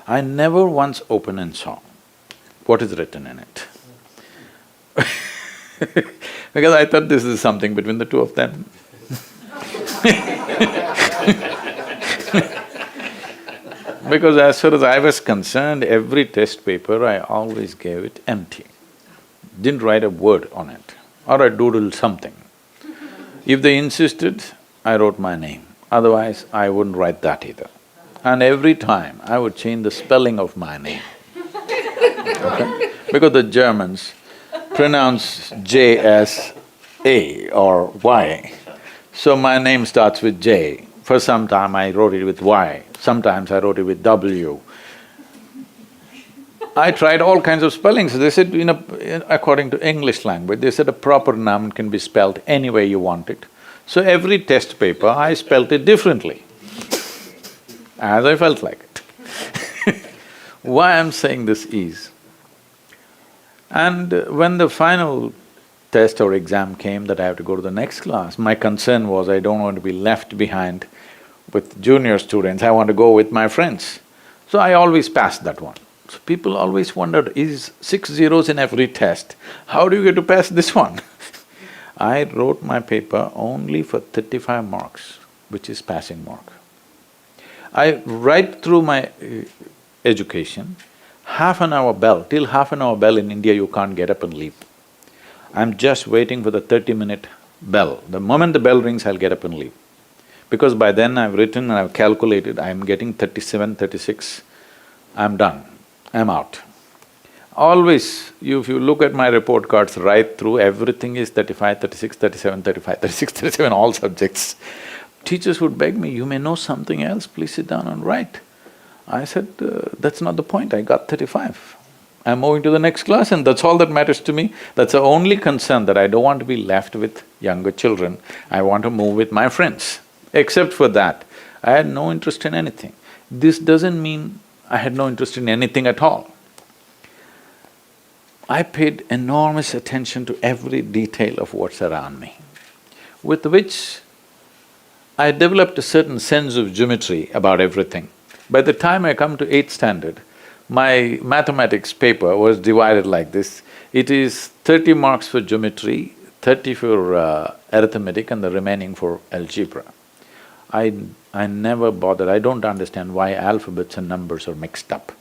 I never once opened and saw what is written in it. Because I thought this is something between the two of them. Because as far as I was concerned, every test paper I always gave it empty. Didn't write a word on it, or I doodled something. If they insisted, I wrote my name, otherwise I wouldn't write that either. And every time I would change the spelling of my name. Okay? Because the Germans pronounce J as A or Y. So my name starts with J. For some time I wrote it with Y, sometimes I wrote it with W. I tried all kinds of spellings. They said, according to English language, they said a proper noun can be spelled any way you want it. So every test paper, I spelt it differently, as I felt like it. Why I'm saying this is, and when the final test or exam came that I have to go to the next class, my concern was I don't want to be left behind with junior students, I want to go with my friends. So I always passed that one. So people always wondered, is 6 zeros in every test, how do you get to pass this one? I wrote my paper only for 35 marks, which is passing mark. Right through my education, half an hour bell, till half an hour bell in India you can't get up and leave. I'm just waiting for the 30-minute bell. The moment the bell rings, I'll get up and leave. Because by then I've written and I've calculated, I'm getting 37, 36, I'm done, I'm out. Always, if you look at my report cards right through, everything is 35, 36, 37, 35, 36, 37, all subjects. Teachers would beg me, you may know something else, please sit down and write. I said, that's not the point, I got 35. I'm moving to the next class and that's all that matters to me. That's the only concern, that I don't want to be left with younger children, I want to move with my friends. Except for that, I had no interest in anything. This doesn't mean I had no interest in anything at all. I paid enormous attention to every detail of what's around me, with which I developed a certain sense of geometry about everything. By the time I come to 8th standard, my mathematics paper was divided like this. It is 30 marks for geometry, 30 for arithmetic and the remaining for algebra. I never bothered, I don't understand why alphabets and numbers are mixed up.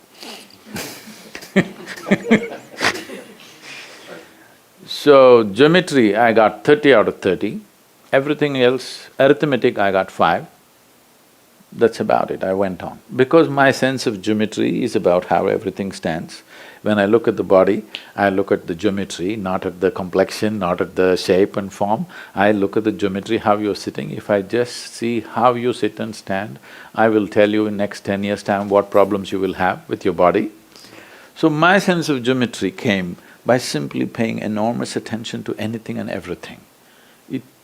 So, geometry I got 30 out of 30, everything else, arithmetic I got 5. That's about it, I went on. Because my sense of geometry is about how everything stands. When I look at the body, I look at the geometry, not at the complexion, not at the shape and form. I look at the geometry, how you're sitting. If I just see how you sit and stand, I will tell you in next 10 years' time what problems you will have with your body. So my sense of geometry came by simply paying enormous attention to anything and everything.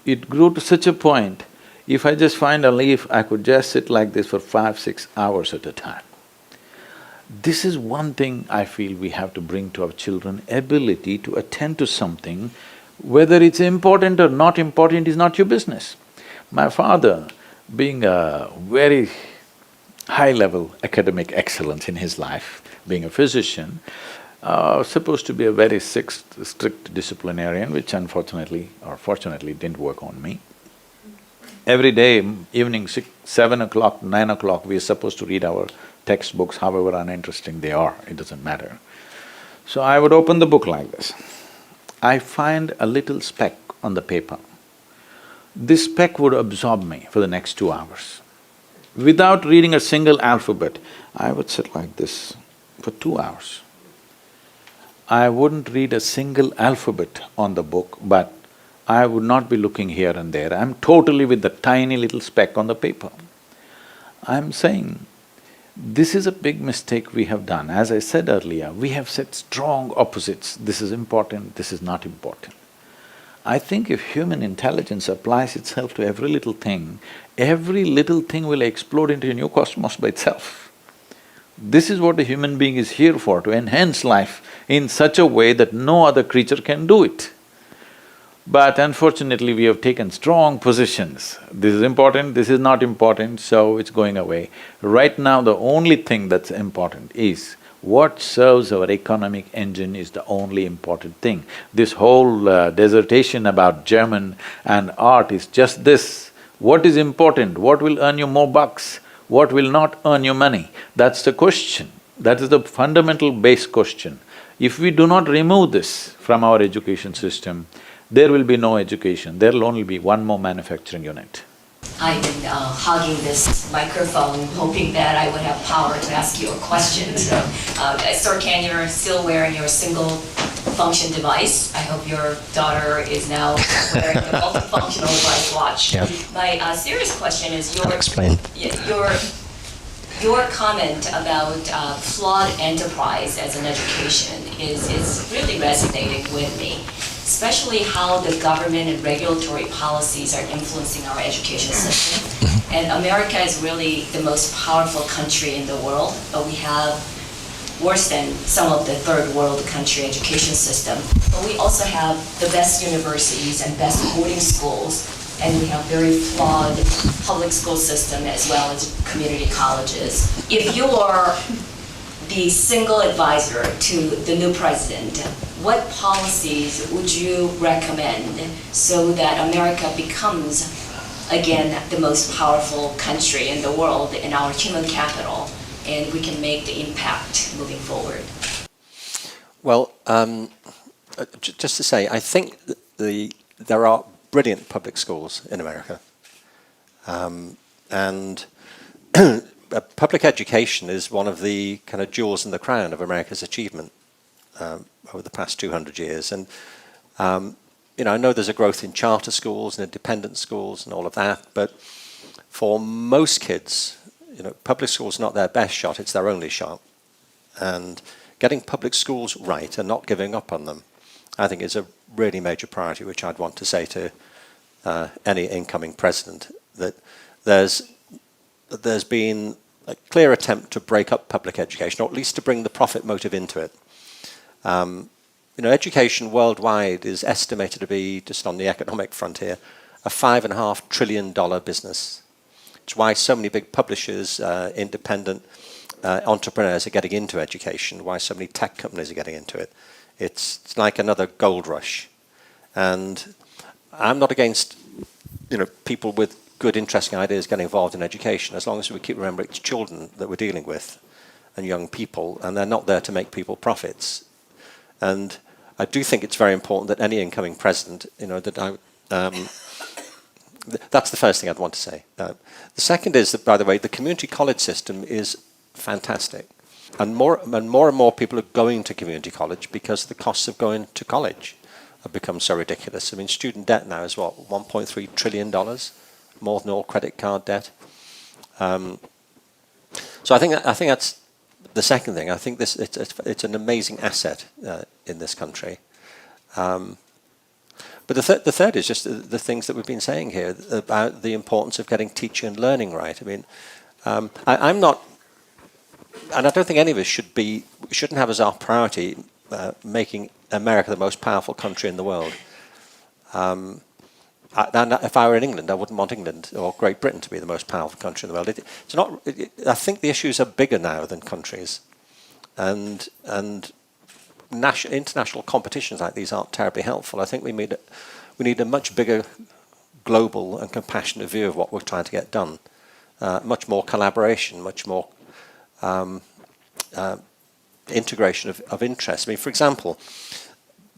It grew to such a point, if I just find a leaf, I could just sit like this for 5, 6 hours at a time. This is one thing I feel we have to bring to our children, ability to attend to something, whether it's important or not important is not your business. My father, being a very high-level academic excellence in his life, being a physician, supposed to be a very strict disciplinarian, which unfortunately or fortunately didn't work on me. Every day, evening 7 o'clock, 9 o'clock, we are supposed to read our textbooks, however uninteresting they are, it doesn't matter. So I would open the book like this. I find a little speck on the paper. This speck would absorb me for the next 2 hours. Without reading a single alphabet, I would sit like this for 2 hours. I wouldn't read a single alphabet on the book, but I would not be looking here and there. I'm totally with the tiny little speck on the paper. I'm saying, this is a big mistake we have done. As I said earlier, we have set strong opposites, this is important, this is not important. I think if human intelligence applies itself to every little thing will explode into a new cosmos by itself. This is what a human being is here for, to enhance life in such a way that no other creature can do it. But unfortunately, we have taken strong positions. This is important, this is not important, so it's going away. Right now, the only thing that's important is what serves our economic engine is the only important thing. This whole dissertation about German and art is just this. What is important? What will earn you more bucks? what will not earn you money? That's the question. That is the fundamental base question. If we do not remove this from our education system, there will be no education, there will only be one more manufacturing unit. I've been hogging this microphone, hoping that I would have power to ask you a question. So, Sir Ken, you're still wearing your single-function device. I hope your daughter is now wearing a multifunctional device watch. Yeah. My serious question is I'll explain. Your comment about flawed enterprise as an education is really resonating with me, especially how the government and regulatory policies are influencing our education system. And America is really the most powerful country in the world, but we have worse than some of the third world country education system. But we also have the best universities and best boarding schools, and we have very flawed public school system as well as community colleges. If you are the single advisor to the new president, what policies would you recommend so that America becomes, again, the most powerful country in the world in our human capital, and we can make the impact moving forward? Well, just to say, I think there are brilliant public schools in America. And public education is one of the kind of jewels in the crown of America's achievement over the past 200 years. And, I know there's a growth in charter schools and independent schools and all of that, but for most kids, public school's not their best shot, it's their only shot. And getting public schools right and not giving up on them, I think, is a really major priority, which I'd want to say to any incoming president, that there's been a clear attempt to break up public education, or at least to bring the profit motive into it. Education worldwide is estimated to be, just on the economic frontier, a $5.5 trillion business. It's why so many big publishers, independent entrepreneurs are getting into education, why so many tech companies are getting into it. It's like another gold rush. And I'm not against, people with good, interesting ideas getting involved in education, as long as we keep remembering it's children that we're dealing with and young people, and they're not there to make people profits. And I do think it's very important that any incoming president, that's the first thing I'd want to say. The second is that, by the way, the community college system is fantastic. And more and more people are going to community college because the costs of going to college have become so ridiculous. I mean, student debt now is what, $1.3 trillion, more than all credit card debt. So I think that's the second thing. I think it's an amazing asset in this country. But the third is just the things that we've been saying here about the importance of getting teaching and learning right. I mean, I'm not, and I don't think any of us shouldn't have as our priority making America the most powerful country in the world. And if I were in England, I wouldn't want England or Great Britain to be the most powerful country in the world. I think the issues are bigger now than countries, and international competitions like these aren't terribly helpful. I think we need a much bigger global and compassionate view of what we're trying to get done. Much more collaboration, much more integration of interests. I mean, for example,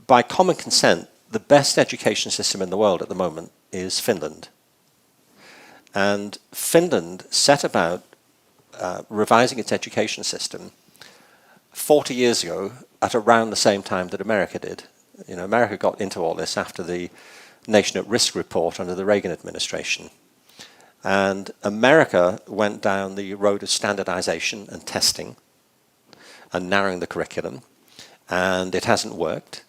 by common consent, the best education system in the world at the moment is Finland. And Finland set about revising its education system 40 years ago at around the same time that America did. America got into all this after the Nation at Risk report under the Reagan administration. And America went down the road of standardization and testing and narrowing the curriculum, and it hasn't worked.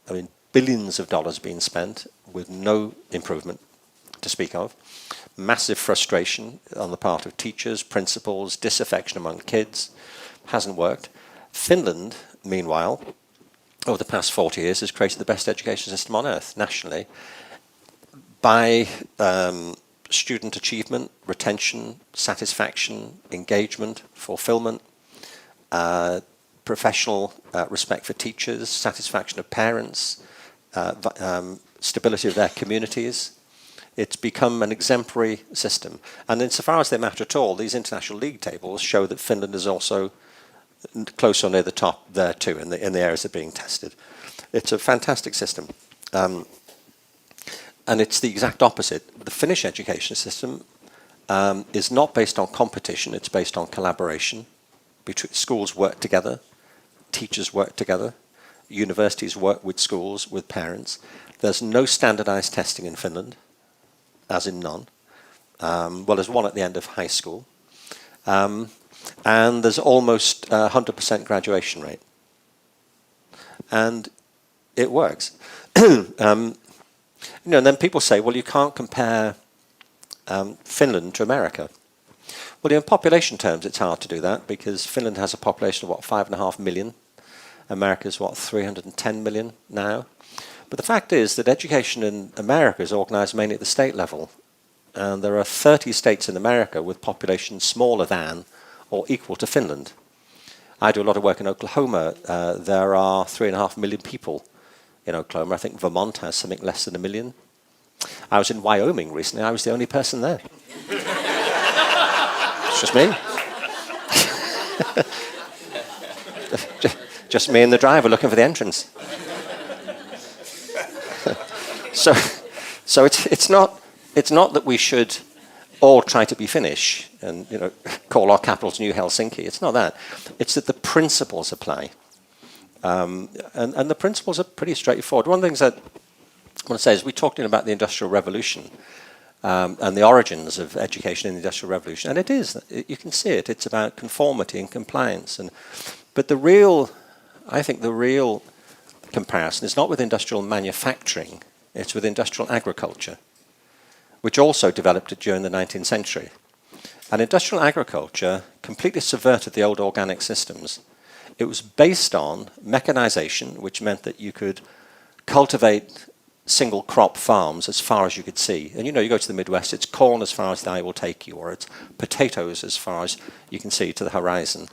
I mean, billions of dollars being spent with no improvement to speak of. Massive frustration on the part of teachers, principals, disaffection among kids. Hasn't worked. Finland, meanwhile, over the past 40 years, has created the best education system on earth nationally by student achievement, retention, satisfaction, engagement, fulfillment, professional respect for teachers, satisfaction of parents, stability of their communities. It's become an exemplary system. And insofar as they matter at all, these international league tables show that Finland is also close or near the top there too, in the areas that are being tested. It's a fantastic system. And it's the exact opposite. The Finnish education system is not based on competition, it's based on collaboration. Schools work together, teachers work together, universities work with schools, with parents. There's no standardized testing in Finland, as in none. Well, there's one at the end of high school. And there's almost 100% graduation rate. And it works. And then people say, well, you can't compare Finland to America. Well, in population terms, it's hard to do that because Finland has a population of, 5.5 million. America's, 310 million now. But the fact is that education in America is organized mainly at the state level. And there are 30 states in America with populations smaller than or equal to Finland. I do a lot of work in Oklahoma. There are 3.5 million people in Oklahoma. I think Vermont has something less than 1 million. I was in Wyoming recently. I was the only person there. It's just me. Just me and the driver looking for the entrance. So it's not that we should all try to be Finnish and call our capitals New Helsinki. It's not that. It's that the principles apply, and the principles are pretty straightforward. One of the things that I want to say is we talked about the Industrial Revolution and the origins of education in the Industrial Revolution, and it is. You can see it. It's about conformity and compliance, but I think the real comparison is not with industrial manufacturing. It's with industrial agriculture, which also developed during the 19th century. And industrial agriculture completely subverted the old organic systems. It was based on mechanization, which meant that you could cultivate single crop farms as far as you could see. And you go to the Midwest, it's corn as far as the eye will take you, or it's potatoes as far as you can see to the horizon.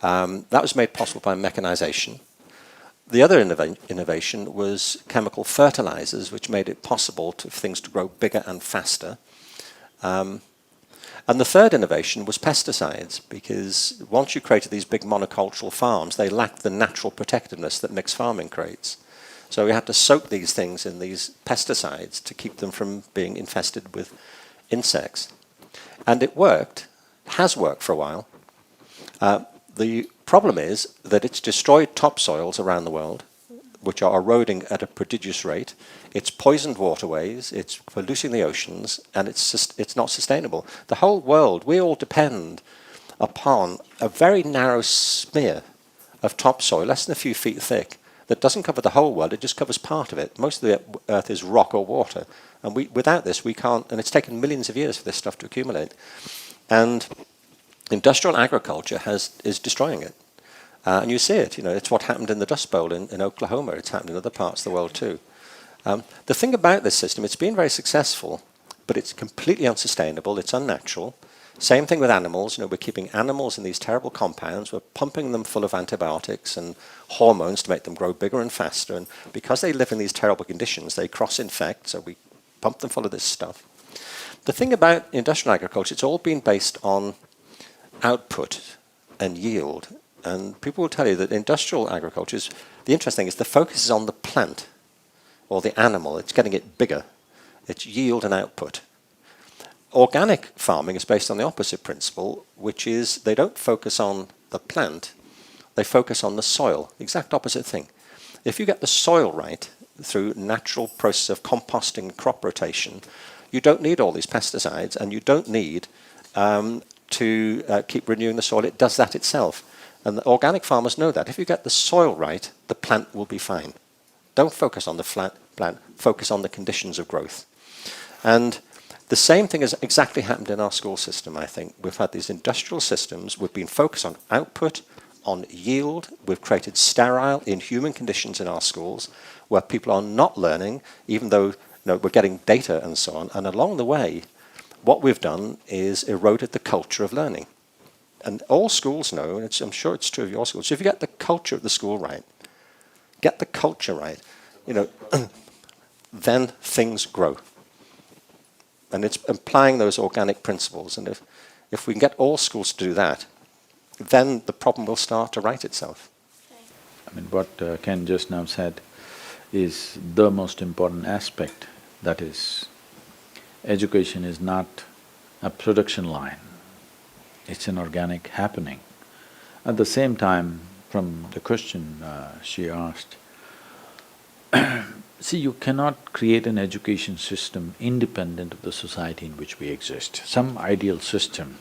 That was made possible by mechanization. The other innovation was chemical fertilizers, which made it possible for things to grow bigger and faster. And the third innovation was pesticides, because once you created these big monocultural farms, they lacked the natural protectiveness that mixed farming creates. So we had to soak these things in these pesticides to keep them from being infested with insects. And it worked, has worked for a while. The problem is that it's destroyed topsoils around the world, which are eroding at a prodigious rate. It's poisoned waterways, it's polluting the oceans, and it's not sustainable. The whole world, we all depend upon a very narrow smear of topsoil, less than a few feet thick, that doesn't cover the whole world, it just covers part of it. Most of the earth is rock or water. And without this, we can't, and it's taken millions of years for this stuff to accumulate. And industrial agriculture is destroying it. And you see it, it's what happened in the Dust Bowl in Oklahoma. It's happened in other parts of the world too. The thing about this system, it's been very successful, but it's completely unsustainable, it's unnatural. Same thing with animals. We're keeping animals in these terrible compounds. We're pumping them full of antibiotics and hormones to make them grow bigger and faster. And because they live in these terrible conditions, they cross-infect, so we pump them full of this stuff. The thing about industrial agriculture, it's all been based on output and yield. And people will tell you that industrial agriculture the interesting thing is the focus is on the plant or the animal. It's getting it bigger. It's yield and output. Organic farming is based on the opposite principle, which is they don't focus on the plant, they focus on the soil. Exact opposite thing. If you get the soil right through natural process of composting and crop rotation, you don't need all these pesticides, and you don't need to keep renewing the soil. It does that itself. And the organic farmers know that. If you get the soil right, the plant will be fine. Don't focus on the plant, focus on the conditions of growth. And the same thing has exactly happened in our school system, I think. We've had these industrial systems. We've been focused on output, on yield. We've created sterile, inhuman conditions in our schools where people are not learning, even though we're getting data and so on. And along the way, what we've done is eroded the culture of learning. And all schools know, and I'm sure it's true of your schools, so if you get the culture of the school right, get the culture right, then things grow. And it's applying those organic principles. And if we can get all schools to do that, then the problem will start to right itself. I mean, what Ken just now said is the most important aspect. That is, education is not a production line, it's an organic happening. At the same time, from the question she asked, see, you cannot create an education system independent of the society in which we exist. Some ideal system.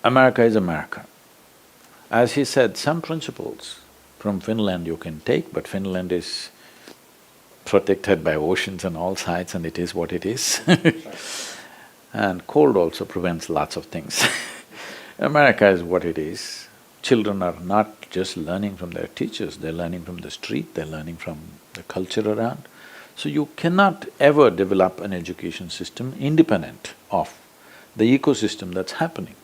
America is America. As he said, some principles from Finland you can take, but Finland is protected by oceans on all sides and it is what it is. And cold also prevents lots of things. America is what it is. Children are not just learning from their teachers, they're learning from the street, they're learning from the culture around. So you cannot ever develop an education system independent of the ecosystem that's happening.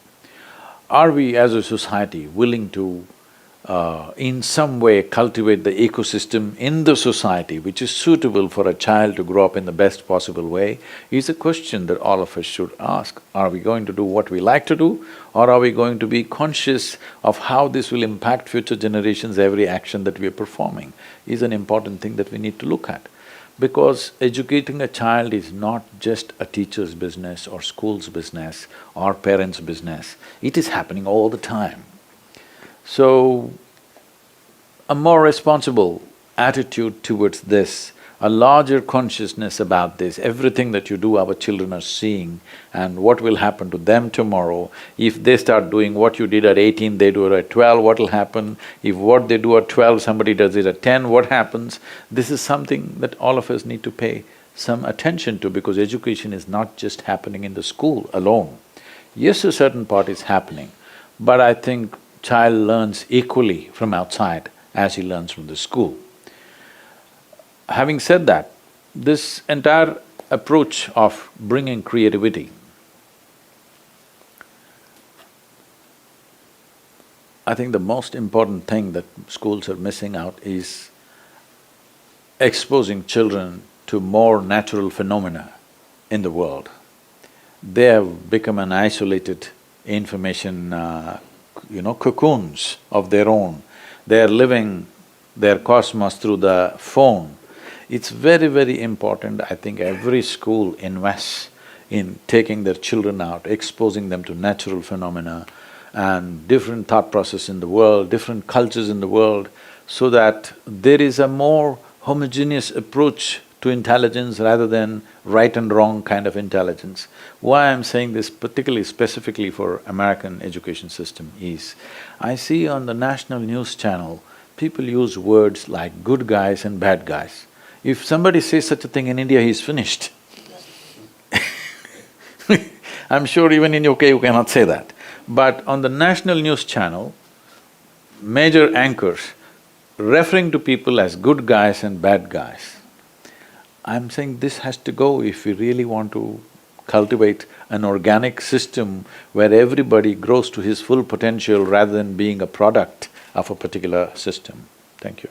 Are we as a society willing to in some way cultivate the ecosystem in the society which is suitable for a child to grow up in the best possible way, is a question that all of us should ask. Are we going to do what we like to do, or are we going to be conscious of how this will impact future generations? Every action that we are performing is an important thing that we need to look at. Because educating a child is not just a teacher's business or school's business or parents' business, it is happening all the time. So, a more responsible attitude towards this, a larger consciousness about this, everything that you do our children are seeing and what will happen to them tomorrow. If they start doing what you did at 18, they do it at 12, what will happen? If what they do at 12, somebody does it at 10, what happens? This is something that all of us need to pay some attention to, because education is not just happening in the school alone. Yes, a certain part is happening, but I think child learns equally from outside as he learns from the school. Having said that, this entire approach of bringing creativity, I think the most important thing that schools are missing out is exposing children to more natural phenomena in the world. They have become an isolated information cocoons of their own. They are living their cosmos through the phone. It's very, very important, I think every school invests in taking their children out, exposing them to natural phenomena and different thought process in the world, different cultures in the world, so that there is a more homogeneous approach to intelligence rather than right and wrong kind of intelligence. Why I'm saying this particularly specifically for American education system is, I see on the national news channel, people use words like good guys and bad guys. If somebody says such a thing in India, he's finished. I'm sure even in UK you cannot say that. But on the national news channel, major anchors referring to people as good guys and bad guys. I'm saying this has to go if we really want to cultivate an organic system where everybody grows to his full potential rather than being a product of a particular system. Thank you.